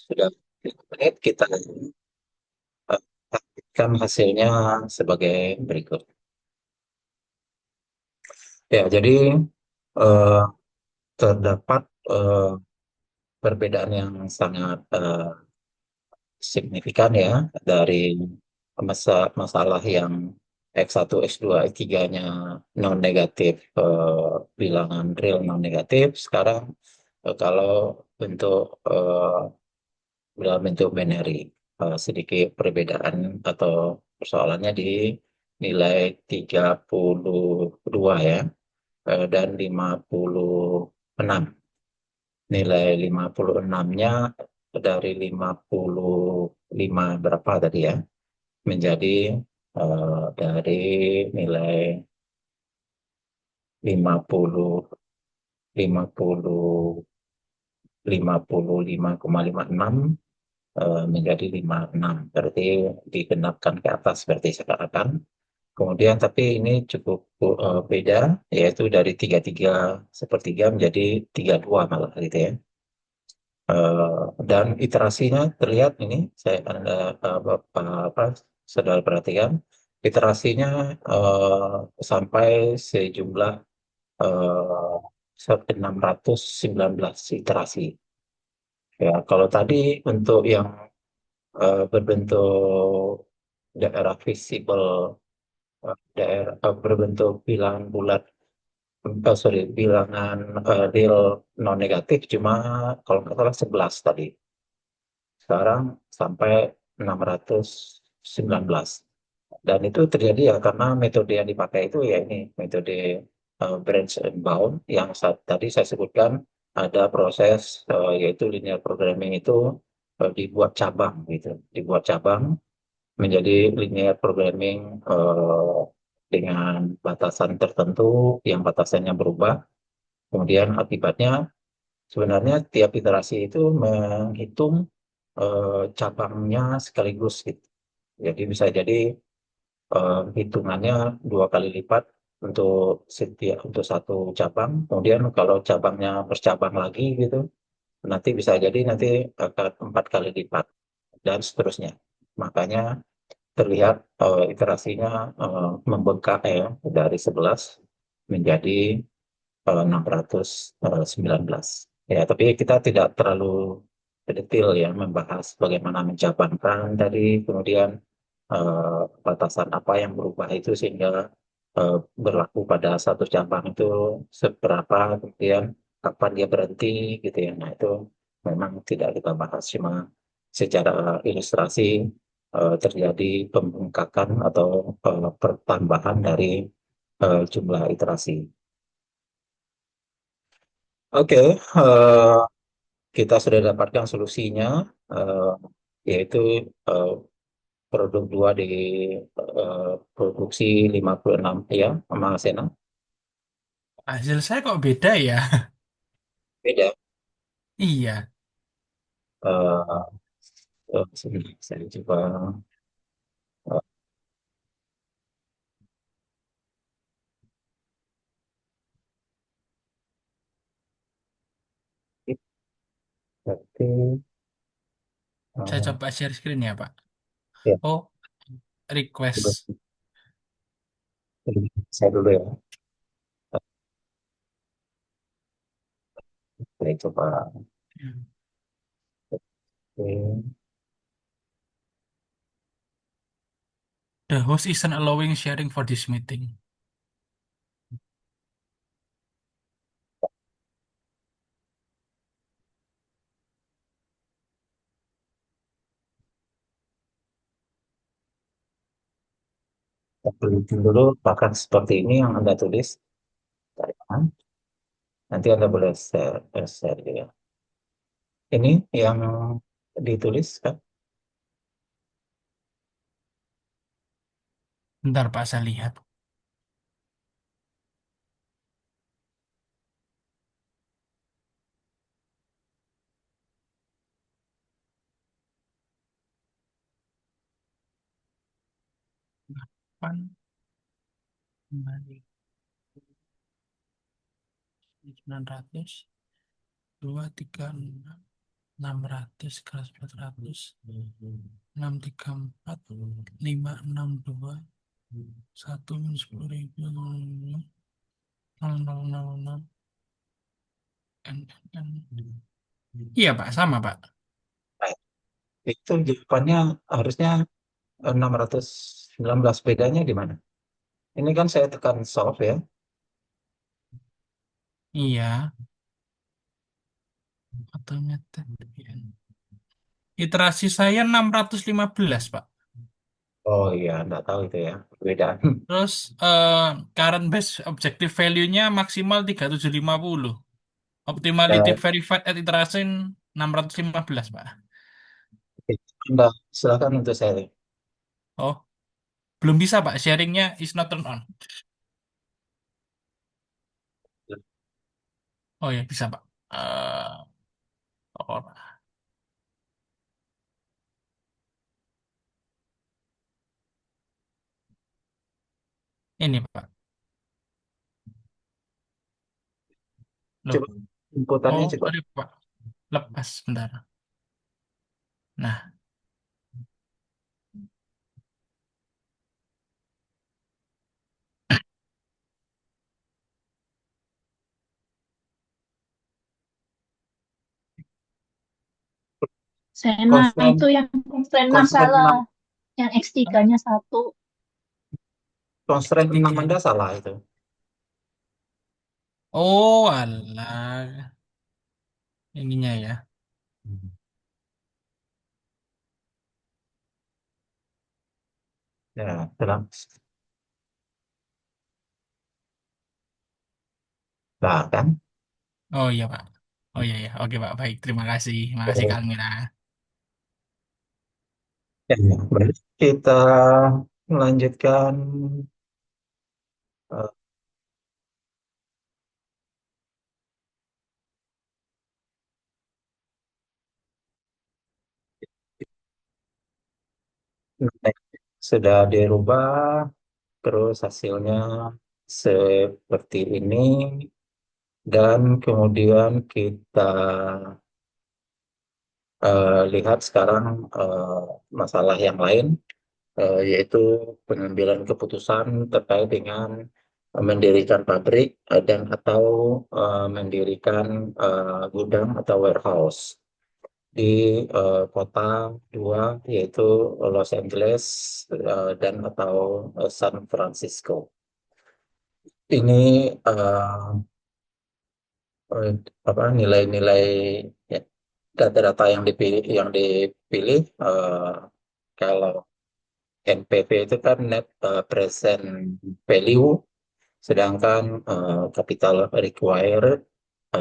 sudah 3 menit, kita tampilkan hasilnya sebagai berikut. Ya, jadi eh, terdapat eh, perbedaan yang sangat signifikan ya dari masalah yang X1, X2, X3-nya non negatif, bilangan real non negatif. Sekarang kalau bentuk dalam bentuk binary, sedikit perbedaan atau persoalannya di nilai 32 ya, dan 56. Nilai 56-nya dari 55 berapa tadi ya, menjadi dari nilai 50, 50, 55,56 menjadi 56. Berarti digenapkan ke atas berarti sekarang. Kemudian tapi ini cukup beda, yaitu dari 33 menjadi 32 malah gitu ya. Dan iterasinya terlihat ini, saya Anda apa, saudara perhatikan, iterasinya sampai sejumlah eh, 619 iterasi. Ya, kalau tadi untuk yang berbentuk daerah visible, daerah berbentuk bilangan bulat, sorry, bilangan real non negatif cuma kalau nggak salah 11 tadi. Sekarang sampai 619. Dan itu terjadi ya karena metode yang dipakai itu ya ini metode branch and bound yang tadi saya sebutkan, ada proses yaitu linear programming itu dibuat cabang gitu, dibuat cabang menjadi linear programming dengan batasan tertentu yang batasannya berubah. Kemudian akibatnya sebenarnya tiap iterasi itu menghitung cabangnya sekaligus gitu. Jadi bisa jadi hitungannya 2 kali lipat untuk setiap untuk satu cabang. Kemudian kalau cabangnya bercabang lagi gitu, nanti bisa jadi nanti akan 4 kali lipat dan seterusnya. Makanya terlihat iterasinya membengkak ya dari 11 menjadi 619. Ya, tapi kita tidak terlalu detail ya membahas bagaimana mencabangkan tadi, kemudian batasan apa yang berubah itu sehingga berlaku pada satu cabang itu seberapa, kemudian kapan dia berhenti gitu ya. Nah, itu memang tidak kita bahas, cuma secara ilustrasi terjadi pembengkakan atau pertambahan dari jumlah iterasi. Oke, kita sudah dapatkan solusinya, eh, yaitu eh, produk 2 di produksi 56 ya, sama Sena. Hasil saya kok beda ya? Beda. Iya, Eh, sebentar, saya coba berarti saya eh, coba share screen ya, Pak. ya, Oh, coba request. saya dulu ya. Saya coba. Oke. The host isn't allowing sharing for this meeting. Kita pelajari dulu, bahkan seperti ini yang Anda tulis. Bentar ya. Nanti Anda boleh share juga. Ini yang ditulis kan? Bentar, Pak, saya lihat. Pan, 900, 236. 600 kelas 400 634 562 1 minus 10.000 0,006 N, N. Iya Pak, sama Pak. Nah, itu jawabannya harusnya 619, bedanya di mana? Ini kan saya tekan solve ya. Iya, atau method. Iterasi saya 615 Pak. Oh iya, nggak tahu itu ya, perbedaan. Terus current base objective value-nya maksimal 3750. Optimality Ya, verified at iteration 615 Pak. oke. Anda silakan untuk saya. Oh, belum bisa Pak. Sharingnya is not turned on. Oh ya, bisa Pak. Oh, ini Pak. Loh. Coba inputannya Oh, coba. sorry Pak. Lepas, bentar. Nah, Sena itu Constraint, yang constraint 6 constraint salah. 6, Yang X3-nya 1. constraint 6 tiga. Anda salah itu. Oh, alah. Ininya ya. Ya, dalam. Nah, kan? Oh iya Pak. Oh iya ya. Oke Pak. Baik. Terima kasih. Terima kasih Kak Almira. Ya, berarti kita melanjutkan eh, sudah dirubah, terus hasilnya seperti ini, dan kemudian kita lihat sekarang masalah yang lain, yaitu pengambilan keputusan terkait dengan mendirikan pabrik dan atau mendirikan gudang atau warehouse di kota dua, yaitu Los Angeles dan atau San Francisco. Ini eh, apa nilai-nilai, ya, data-data yang dipilih kalau NPV itu kan net present value, sedangkan capital required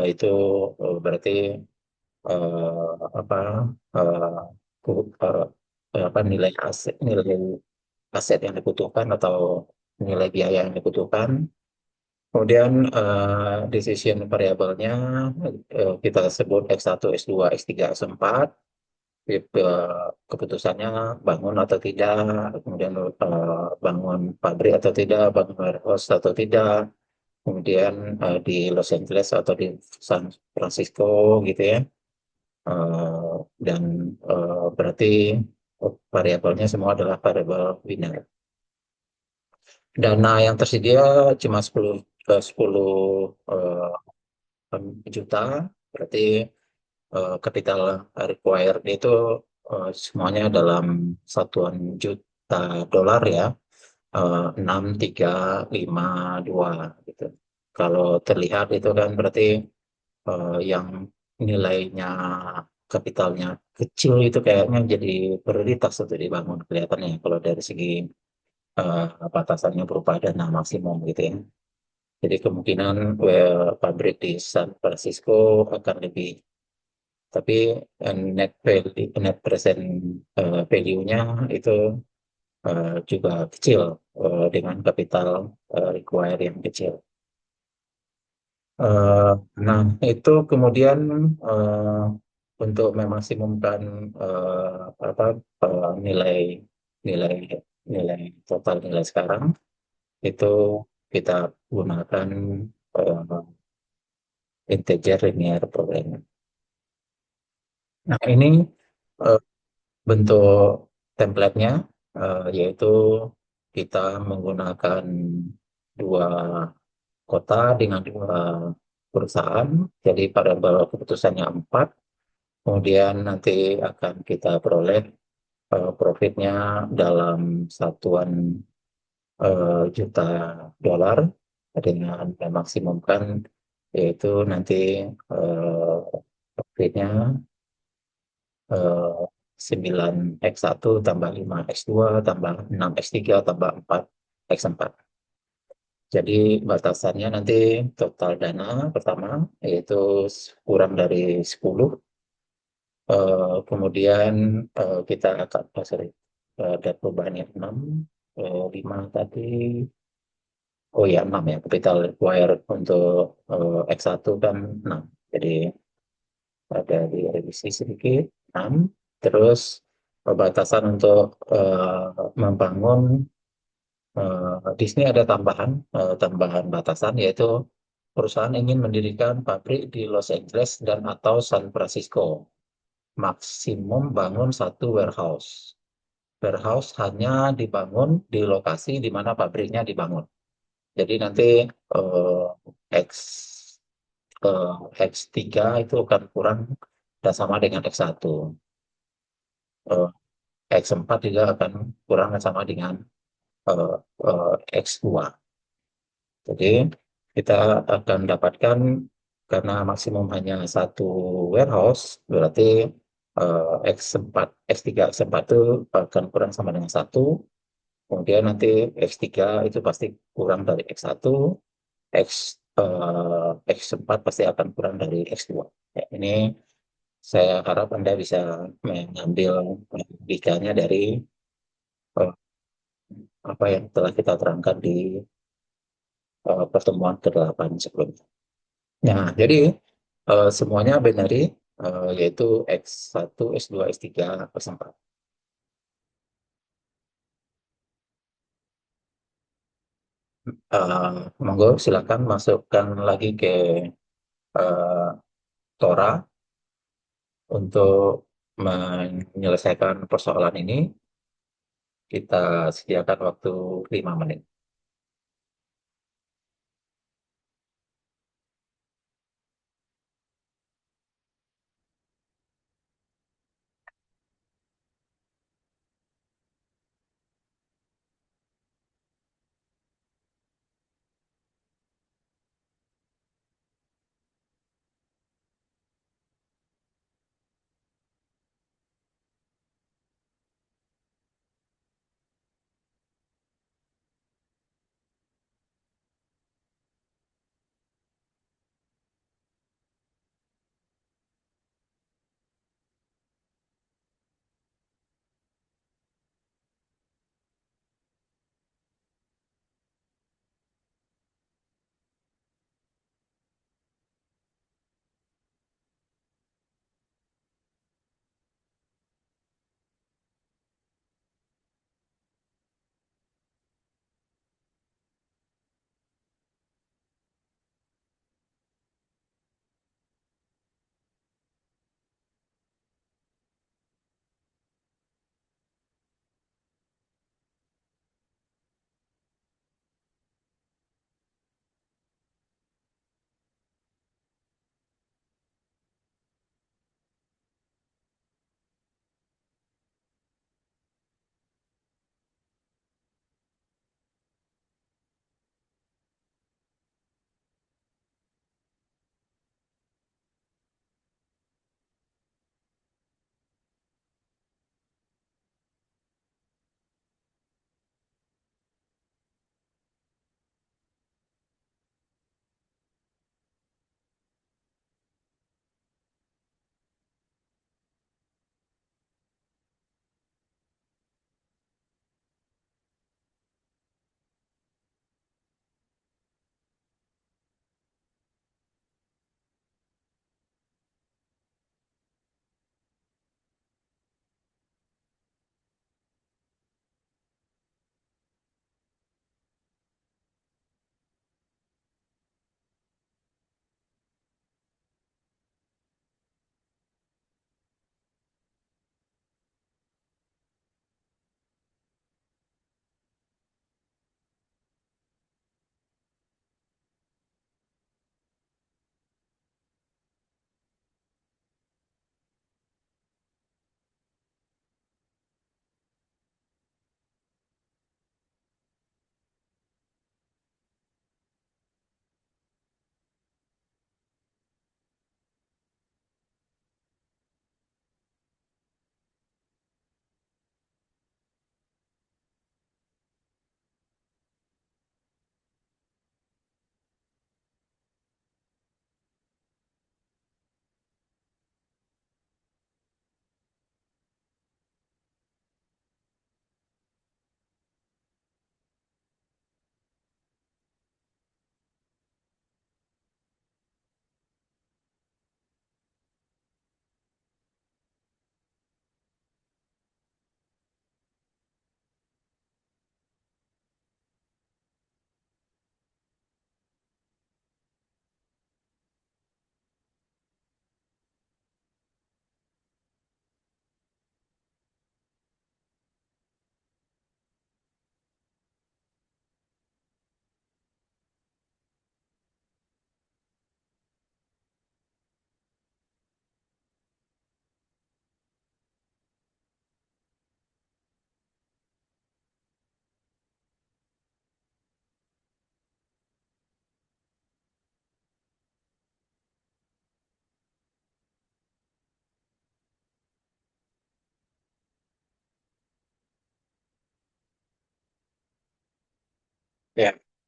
itu berarti apa eh, ku- eh, nilai aset yang dibutuhkan atau nilai biaya yang dibutuhkan. Kemudian decision variabelnya kita sebut X1, X2, X3, X4. Keputusannya bangun atau tidak, kemudian bangun pabrik atau tidak, bangun warehouse atau tidak, kemudian di Los Angeles atau di San Francisco gitu ya. Eh, dan berarti variabelnya semua adalah variabel biner. Dana yang tersedia cuma 10 juta, berarti capital required itu semuanya dalam satuan juta dolar ya, 6,352 gitu. Kalau terlihat itu kan berarti yang nilainya kapitalnya kecil itu kayaknya jadi prioritas untuk dibangun kelihatannya kalau dari segi batasannya berupa dana maksimum gitu ya. Jadi kemungkinan pabrik di San Francisco akan lebih, tapi net present value-nya itu juga kecil dengan kapital require yang kecil. Eh, nah, itu kemudian eh, untuk memaksimumkan apa nilai nilai nilai total nilai sekarang itu kita gunakan integer linear programming. Nah, ini eh, bentuk template-nya, yaitu kita menggunakan dua kota dengan dua perusahaan. Jadi pada keputusannya 4, kemudian nanti akan kita peroleh profitnya dalam satuan juta dolar dengan memaksimumkan, yaitu nanti eh, profitnya eh, 9x1 tambah 5x2 tambah 6x3 tambah 4x4. Jadi batasannya nanti total dana pertama yaitu kurang dari 10. Kemudian kita akan, sorry, ada perubahannya 6, 5 tadi. Oh ya, 6 ya, capital required untuk X1 kan 6. Jadi ada di revisi sedikit, 6. Terus batasan untuk membangun, di sini ada tambahan batasan, yaitu perusahaan ingin mendirikan pabrik di Los Angeles dan atau San Francisco. Maksimum bangun satu warehouse. Warehouse hanya dibangun di lokasi di mana pabriknya dibangun. Jadi nanti eh, X eh, X3 itu akan kurang dan sama dengan X1. Eh, X4 juga akan kurang dan sama dengan eh, X2. Jadi kita akan dapatkan, karena maksimum hanya satu warehouse, berarti X4, X3, X4 itu akan kurang sama dengan satu. Kemudian nanti X3 itu pasti kurang dari X1, X, X4 pasti akan kurang dari X2. Ya, ini saya harap Anda bisa mengambil logikanya dari eh, apa yang telah kita terangkan di pertemuan ke-8 sebelumnya. Nah, jadi semuanya binary, yaitu X1, X2, X3, X4. Monggo silakan masukkan lagi ke eh, Tora untuk menyelesaikan persoalan ini. Kita sediakan waktu 5 menit.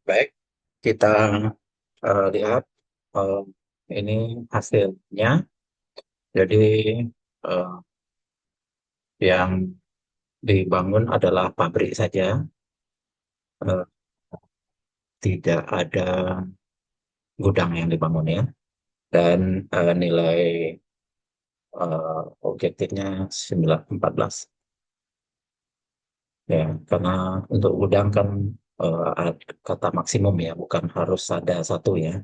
Baik, kita lihat eh, ini hasilnya. Jadi eh, yang dibangun adalah pabrik saja, eh, tidak ada gudang yang dibangun ya. Dan nilai objektifnya 14. Ya, karena untuk gudang kan ada kata maksimum ya, bukan harus ada satu ya.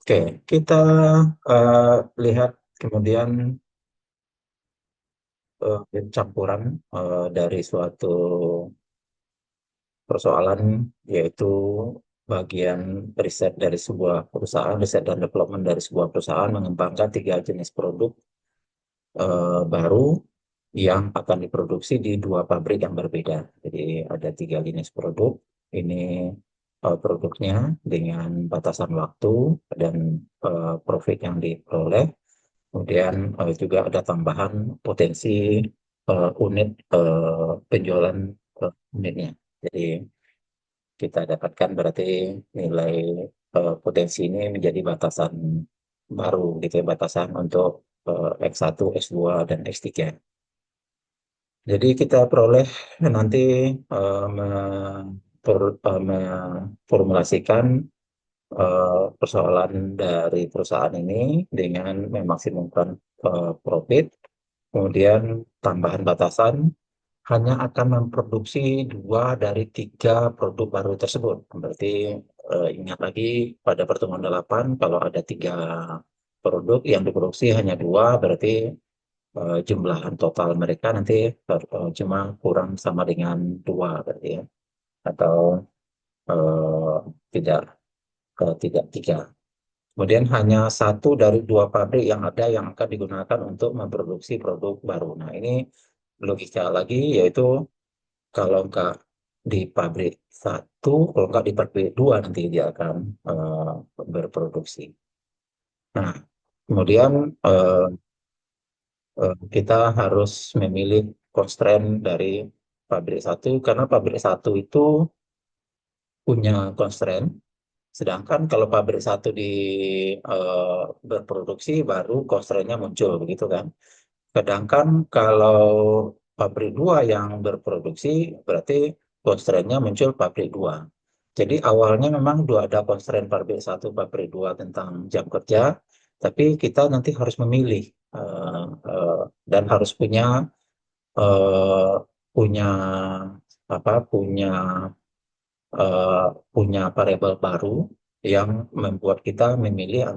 Oke, kita eh, lihat kemudian campuran dari suatu persoalan, yaitu bagian riset dari sebuah perusahaan, riset dan development dari sebuah perusahaan mengembangkan 3 jenis produk baru yang akan diproduksi di 2 pabrik yang berbeda. Jadi ada 3 jenis produk. Ini produknya dengan batasan waktu dan profit yang diperoleh. Kemudian juga ada tambahan potensi unit penjualan unitnya. Jadi kita dapatkan berarti nilai potensi ini menjadi batasan baru gitu ya, batasan untuk X1, X2, dan X3. Jadi kita peroleh nanti memformulasikan persoalan dari perusahaan ini dengan memaksimumkan profit, kemudian tambahan batasan hanya akan memproduksi 2 dari 3 produk baru tersebut. Berarti ingat lagi pada pertemuan 8, kalau ada 3 produk yang diproduksi hanya 2, berarti jumlahan total mereka nanti cuma kurang sama dengan 2 berarti ya. Atau eh, tidak tidak 3. Kemudian hanya 1 dari 2 pabrik yang ada yang akan digunakan untuk memproduksi produk baru. Nah, ini logika lagi, yaitu kalau nggak di pabrik 1, kalau nggak di pabrik 2 nanti dia akan berproduksi. Nah, kemudian kita harus memilih constraint dari pabrik 1, karena pabrik 1 itu punya constraint, sedangkan kalau pabrik 1 berproduksi baru constraint-nya muncul, begitu kan. Sedangkan kalau pabrik 2 yang berproduksi, berarti constraint-nya muncul pabrik 2. Jadi awalnya memang ada constraint pabrik 1, pabrik 2 tentang jam kerja, tapi kita nanti harus memilih eh, eh, dan harus punya eh, punya eh, punya variabel baru yang membuat kita memilih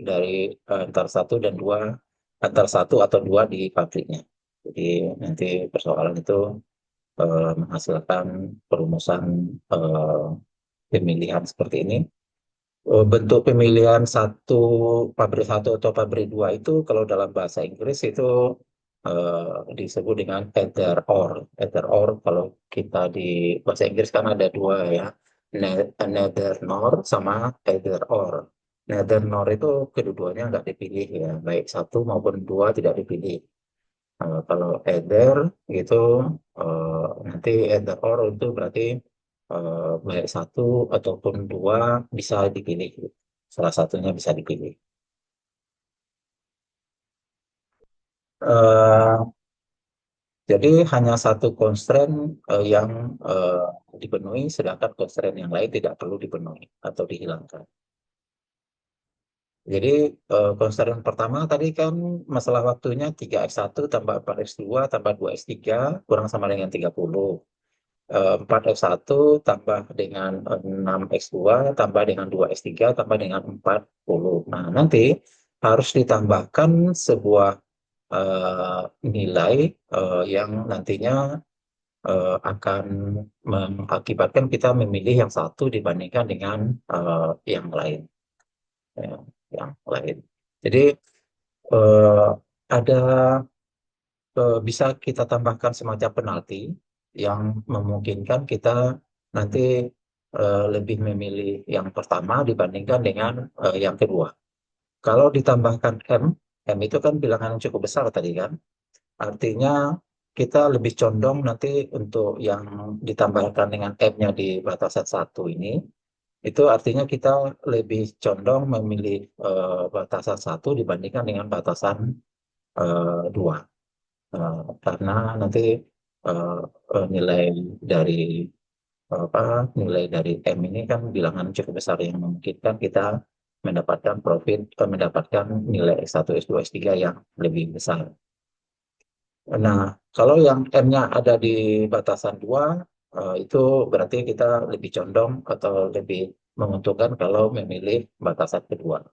dari antara satu dan dua, antara 1 atau 2 di pabriknya. Jadi nanti persoalan itu menghasilkan perumusan eh, pemilihan seperti ini. Bentuk pemilihan pabrik 1 atau pabrik 2 itu kalau dalam bahasa Inggris itu disebut dengan either or. Either or kalau kita di bahasa Inggris kan ada 2 ya, neither nor sama either or. Neither nor itu kedua-duanya nggak dipilih ya, baik 1 maupun 2 tidak dipilih. Kalau either gitu, nanti either or itu berarti baik 1 ataupun 2 bisa dipilih. Salah satunya bisa dipilih. Eh, jadi hanya satu constraint yang dipenuhi, sedangkan constraint yang lain tidak perlu dipenuhi atau dihilangkan. Jadi constraint pertama tadi kan masalah waktunya 3x1 tambah 4x2 tambah 2x3 kurang sama dengan 30. 4x1 tambah dengan 6x2 tambah dengan 2x3 tambah dengan 40. Nah, nanti harus ditambahkan sebuah eh, nilai yang nantinya akan mengakibatkan kita memilih yang satu dibandingkan dengan yang lain. Ya, yang lain. Jadi eh, ada bisa kita tambahkan semacam penalti yang memungkinkan kita nanti lebih memilih yang pertama dibandingkan dengan yang kedua. Kalau ditambahkan M, M itu kan bilangan yang cukup besar tadi kan, artinya kita lebih condong nanti untuk yang ditambahkan dengan M-nya di batasan 1 ini, itu artinya kita lebih condong memilih batasan 1 dibandingkan dengan batasan 2. Karena nanti eh, nilai dari nilai dari M ini kan bilangan cukup besar yang memungkinkan kita mendapatkan mendapatkan nilai S1, S2, S3 yang lebih besar. Nah, kalau yang M-nya ada di batasan 2, itu berarti kita lebih condong atau lebih menguntungkan kalau memilih batasan kedua.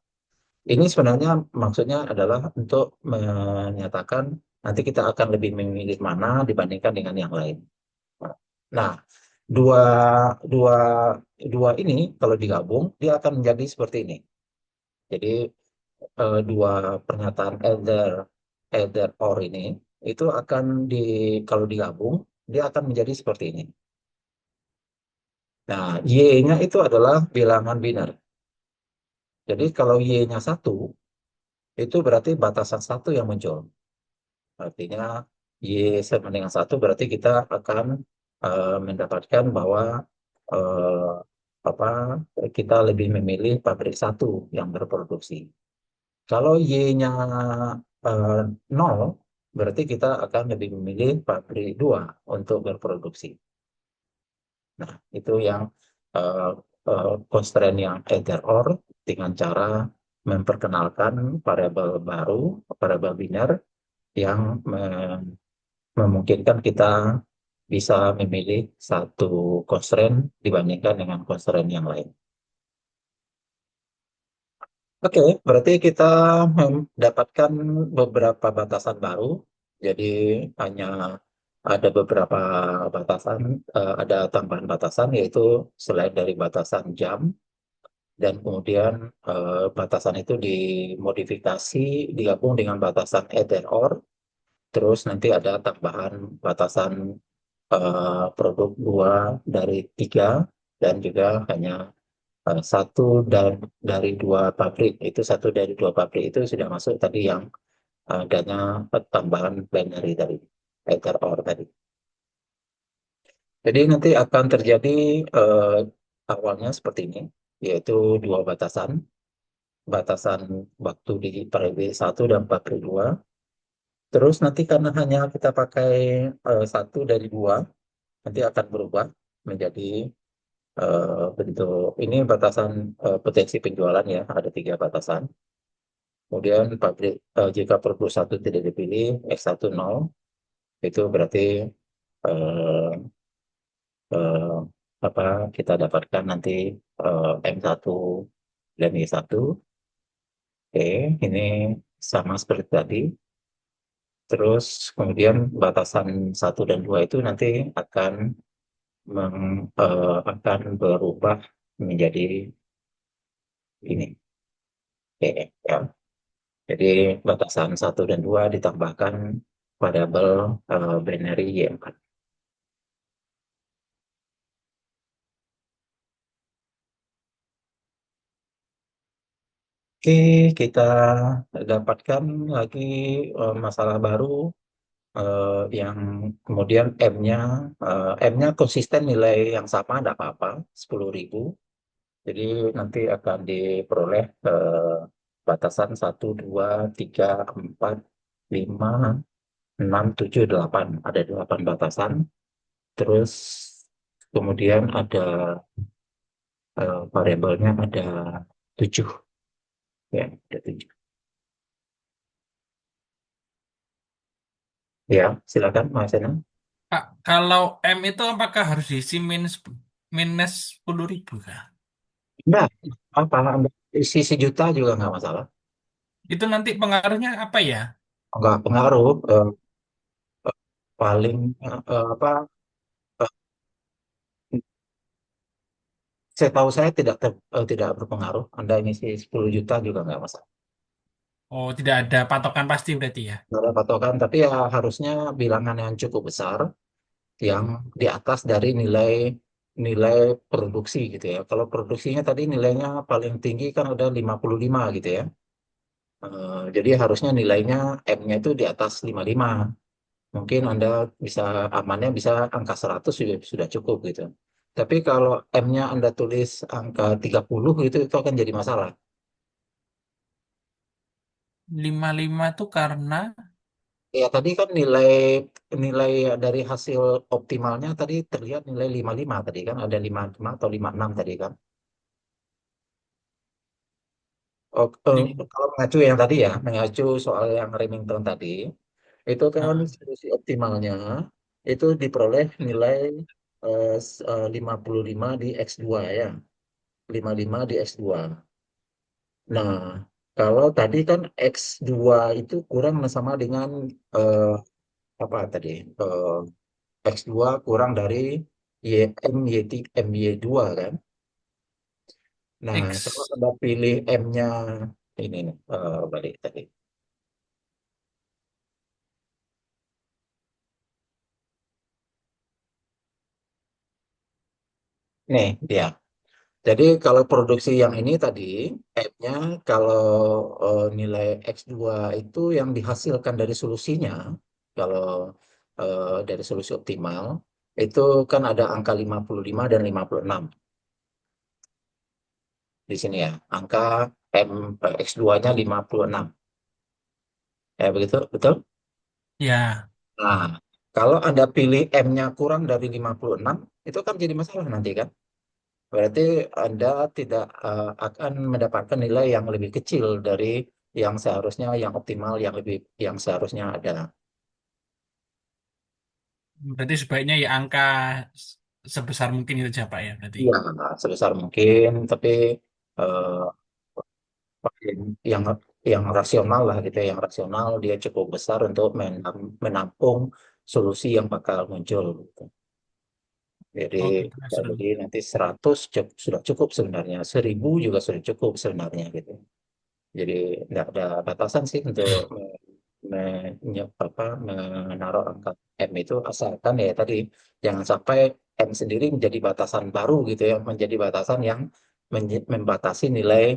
Ini sebenarnya maksudnya adalah untuk menyatakan nanti kita akan lebih memilih mana dibandingkan dengan yang lain. Nah, dua, dua, dua ini kalau digabung, dia akan menjadi seperti ini. Jadi, dua pernyataan either or ini, itu akan kalau digabung, dia akan menjadi seperti ini. Nah, Y-nya itu adalah bilangan biner. Jadi, kalau Y-nya 1, itu berarti batasan 1 yang muncul. Artinya, Y sama dengan 1 berarti kita akan mendapatkan bahwa eh, apa kita lebih memilih pabrik 1 yang berproduksi. Kalau Y-nya 0, berarti kita akan lebih memilih pabrik 2 untuk berproduksi. Nah, itu yang uh, constraint yang either or dengan cara memperkenalkan variabel baru, variabel biner yang memungkinkan kita bisa memilih satu constraint dibandingkan dengan constraint yang lain. Oke, berarti kita mendapatkan beberapa batasan baru. Jadi hanya ada beberapa batasan, ada tambahan batasan yaitu selain dari batasan jam dan kemudian batasan itu dimodifikasi digabung dengan batasan either or. Terus nanti ada tambahan batasan produk 2 dari 3 dan juga hanya satu dari 2 pabrik. Itu satu dari 2 pabrik itu sudah masuk tadi yang adanya tambahan binary dari either or tadi. Jadi nanti akan terjadi awalnya seperti ini, yaitu 2 batasan. Batasan waktu di periode 1 dan periode 2. Terus nanti karena hanya kita pakai 1 dari 2, nanti akan berubah menjadi bentuk ini batasan potensi penjualan ya, ada 3 batasan. Kemudian jika produk 1 tidak dipilih, X1 0, itu berarti eh, eh, apa kita dapatkan nanti M1 dan Y1. Oke, ini sama seperti tadi. Terus kemudian batasan 1 dan 2 itu nanti akan akan berubah menjadi ini. Oke, ya. Jadi batasan 1 dan 2 ditambahkan variabel binary Y4. Oke, kita dapatkan lagi masalah baru yang kemudian M-nya konsisten nilai yang sama, tidak apa-apa, 10.000. Jadi nanti akan diperoleh batasan 1, 2, 3, 4, 5, 6, 7, 8. Ada 8 batasan. Terus kemudian ada variabelnya ada 7. Ya, ada 7. Ya, silakan Mas Enam. Pak, kalau M itu apakah harus diisi minus 10.000 kah? Enggak, apa, isi sejuta juga nggak masalah. Itu nanti pengaruhnya apa ya? Nggak pengaruh. Paling apa? eh, saya tahu saya tidak berpengaruh. Anda ngisi 10 juta juga nggak masalah. Oh, tidak ada patokan pasti berarti ya. Nggak ada patokan, tapi ya harusnya bilangan yang cukup besar, yang di atas dari nilai nilai produksi gitu ya. Kalau produksinya tadi nilainya paling tinggi kan ada 55 gitu ya. Jadi harusnya nilainya M-nya itu di atas 55. mungkin Anda bisa amannya bisa angka 100 sudah cukup gitu. Tapi kalau M-nya Anda tulis angka 30 gitu, itu akan jadi masalah. 55 itu karena Ya tadi kan nilai nilai dari hasil optimalnya tadi terlihat nilai 55 tadi kan, ada 55 atau 56 tadi kan. Oh, li- kalau mengacu yang tadi ya, mengacu soal yang Remington tadi, itu kan ah, solusi optimalnya itu diperoleh nilai 55 di X2 ya, 55 di X2. Nah, kalau tadi kan X2 itu kurang sama dengan eh, apa tadi? Eh, X2 kurang dari MY2 kan. Nah, kalau X. Anda pilih M-nya ini nih, balik tadi. Nih, dia. Jadi kalau produksi yang ini tadi, M-nya kalau nilai X2 itu yang dihasilkan dari solusinya, kalau dari solusi optimal, itu kan ada angka 55 dan 56 di sini ya. Angka M X2-nya 56. Ya begitu, betul? Ya, Nah, kalau Anda pilih M-nya kurang dari 56, itu kan jadi masalah nanti kan? Berarti Anda tidak akan mendapatkan nilai yang lebih kecil dari yang seharusnya, yang optimal, yang seharusnya ada. berarti sebaiknya ya angka s- sebesar mungkin itu aja Pak ya berarti. Iya, sebesar mungkin, tapi eh, yang yang rasional lah gitu ya, yang rasional dia cukup besar untuk menampung solusi yang bakal muncul, gitu. Jadi, Oke, Pak ya, Asrul. jadi nanti 100 sudah cukup sebenarnya, 1000 juga sudah cukup sebenarnya gitu. Jadi nggak ada batasan sih untuk menaruh angka M itu, asalkan ya tadi jangan sampai M sendiri menjadi batasan baru gitu ya, menjadi batasan yang membatasi nilai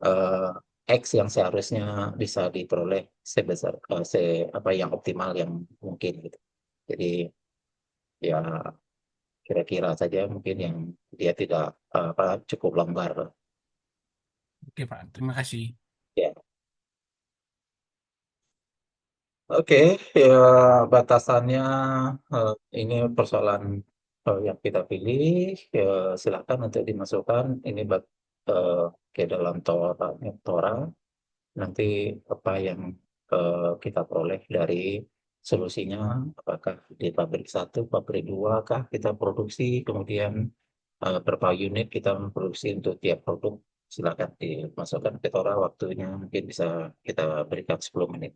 eh, X yang seharusnya bisa diperoleh sebesar apa yang optimal yang mungkin gitu. Jadi ya kira-kira saja mungkin yang dia tidak apa cukup longgar. Oke Pak, terima kasih. Ya. Oke, ya batasannya eh, ini persoalan yang kita pilih. Ya, silakan untuk dimasukkan ini ke dalam Tora. Nanti apa yang kita peroleh dari solusinya, apakah di pabrik satu, pabrik dua kah kita produksi, kemudian berapa unit kita memproduksi untuk tiap produk. Silakan dimasukkan ke Tora, waktunya mungkin bisa kita berikan 10 menit.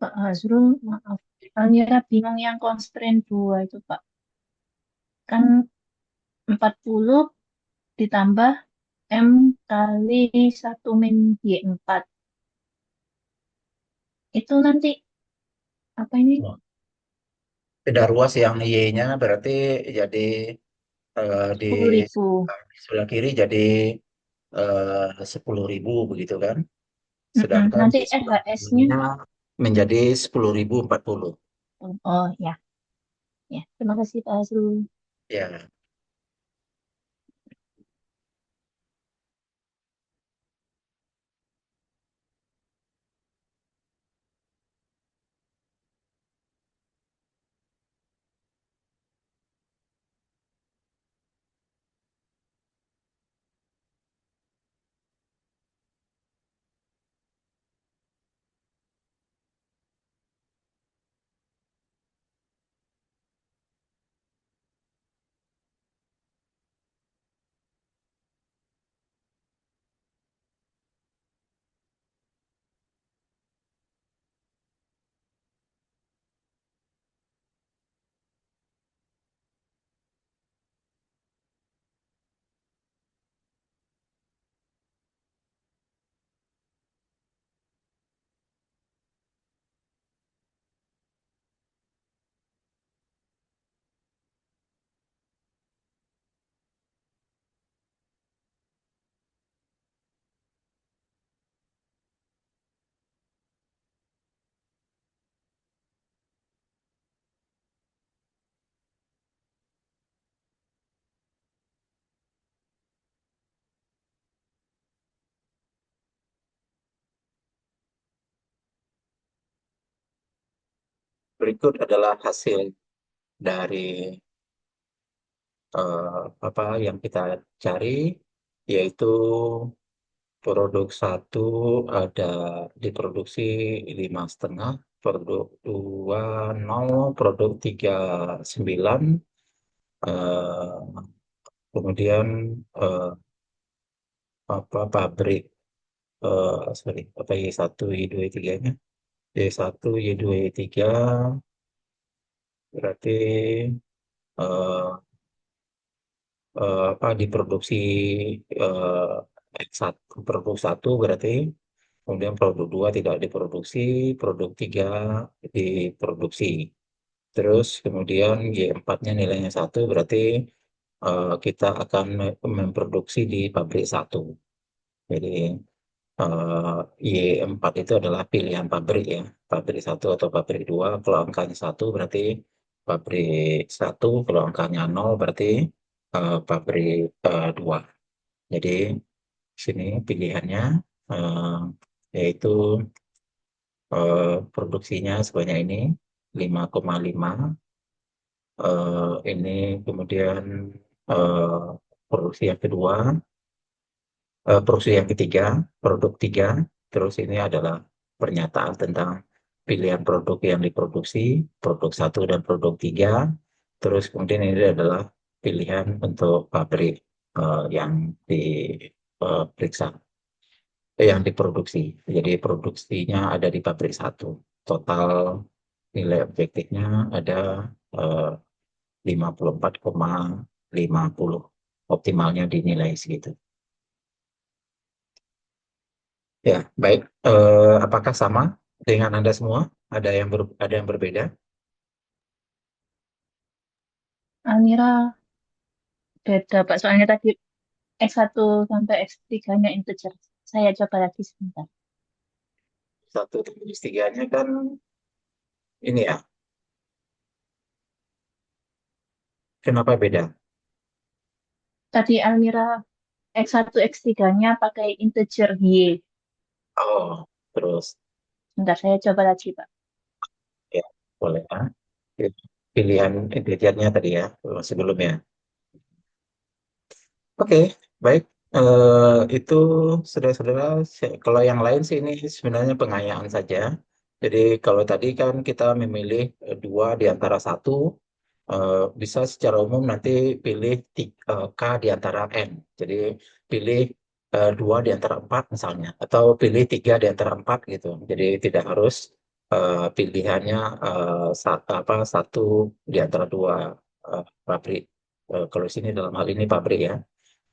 Pak Azrul, maaf. Almira bingung yang constraint 2 itu, Pak. Kan 40 ditambah M kali 1 min Y4. Itu nanti, apa ini? Oh, beda ruas yang Y-nya berarti jadi di 10.000. sebelah kiri jadi 10.000 begitu kan? Sedangkan Nanti di sebelah SHS-nya, kanannya menjadi 10.040. oh ya, ya. Terima kasih Pak Azrul. Ya, berikut adalah hasil dari apa yang kita cari, yaitu produk satu ada diproduksi 5,5, produk dua 0, produk tiga 9, eh, kemudian eh, apa pabrik sorry apa Y1 Y2 Y3-nya Y1 Y2 Y3 berarti eh, apa diproduksi X1 produk satu berarti, kemudian produk 2 tidak diproduksi, produk 3 diproduksi. Terus kemudian Y4-nya nilainya 1 berarti kita akan memproduksi di pabrik satu. Jadi Y4 itu adalah pilihan pabrik ya, pabrik satu atau pabrik 2. Kalau angkanya 1 berarti pabrik satu, kalau angkanya 0 berarti pabrik 2. Jadi sini pilihannya eh, yaitu produksinya sebanyak ini 5,5. Ini kemudian eh, produksi yang kedua, produksi yang ketiga, produk 3. Terus ini adalah pernyataan tentang pilihan produk yang diproduksi, produk satu dan produk 3. Terus kemudian ini adalah pilihan untuk pabrik yang diperiksa, yang diproduksi. Jadi produksinya ada di pabrik satu. Total nilai objektifnya ada eh, 54,50. Optimalnya dinilai segitu. Ya, baik. Apakah sama dengan Anda semua? Ada yang berbeda? Almira beda Pak. Soalnya tadi X1 sampai X3-nya integer. Saya coba lagi sebentar. Satu tulis tiganya kan ini ya. Kenapa beda? Tadi Almira X1, X3-nya pakai integer Y. Oh, terus Sebentar, saya coba lagi, Pak. ya boleh ya. Pilihan integernya tadi ya, sebelumnya. Oke, baik. Itu saudara-saudara, kalau yang lain sih ini sebenarnya pengayaan saja. Jadi kalau tadi kan kita memilih dua di antara satu, bisa secara umum nanti pilih K di antara N. Jadi pilih dua di antara empat misalnya, atau pilih tiga di antara empat gitu. Jadi tidak harus pilihannya satu di antara dua pabrik. Kalau sini dalam hal ini pabrik ya.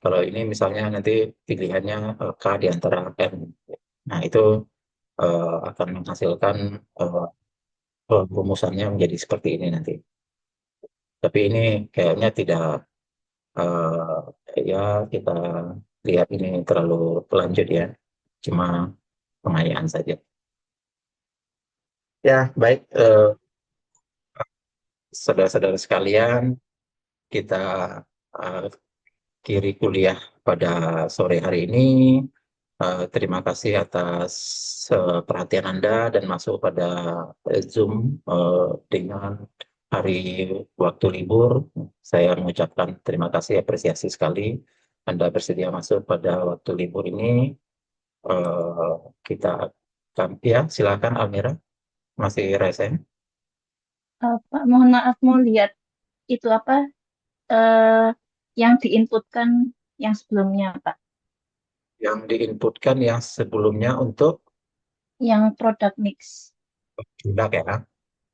Kalau ini misalnya nanti pilihannya K di antara M. Nah, itu akan menghasilkan eh, rumusannya menjadi seperti ini nanti. Tapi ini kayaknya tidak ya kita lihat ini terlalu lanjut ya. Cuma pengayaan saja. Ya, baik saudara-saudara sekalian, kita eh, kiri kuliah pada sore hari ini. Terima kasih atas perhatian Anda dan masuk pada Zoom dengan hari waktu libur. Saya mengucapkan terima kasih, apresiasi sekali Anda bersedia masuk pada waktu libur ini. Eh, kita ya, silakan Almira, masih resen. Pak, mohon maaf mau lihat itu apa eh, yang diinputkan yang sebelumnya, Pak. Yang diinputkan yang sebelumnya untuk Yang produk mix. produk ya.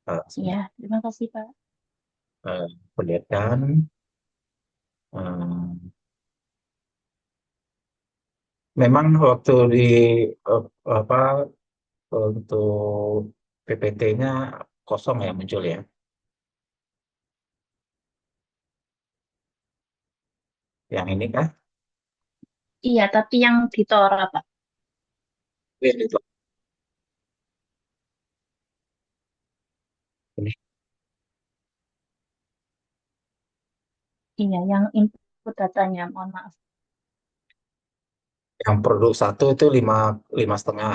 Iya, Sebentar, terima kasih, Pak. perlihatkan. Eh, Memang waktu di eh, apa untuk PPT-nya kosong ya muncul ya. Yang ini kah? Iya, tapi yang ditora, Pak. Yang itu. Ini. Iya, yang input datanya, mohon maaf. Yang produk satu itu lima setengah,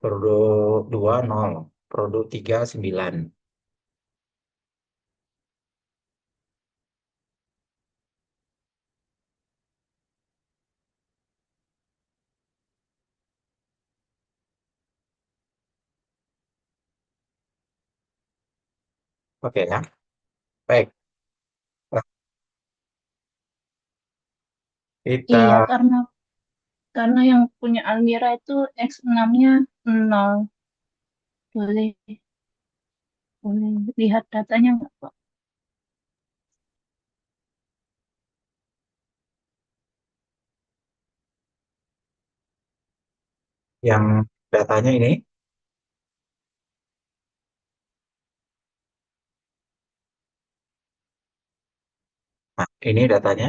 produk dua nol, produk tiga 9. Oke ya, baik. Nah, Iya, kita karena yang punya Almira itu X6-nya 0. Boleh boleh lihat datanya nggak, Pak? yang datanya ini, nah ini datanya.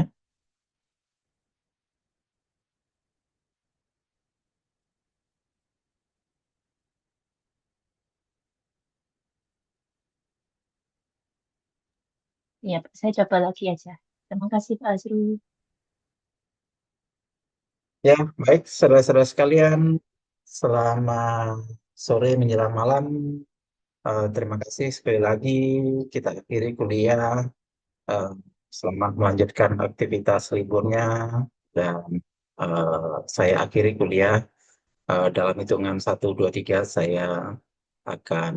Iya, Pak, saya coba lagi aja. Terima kasih, Pak Azrul. Ya, baik saudara-saudara sekalian, selama sore menjelang malam, terima kasih sekali lagi kita akhiri kuliah. Eh, Selamat melanjutkan aktivitas liburnya dan saya akhiri kuliah dalam hitungan 1, 2, 3 saya akan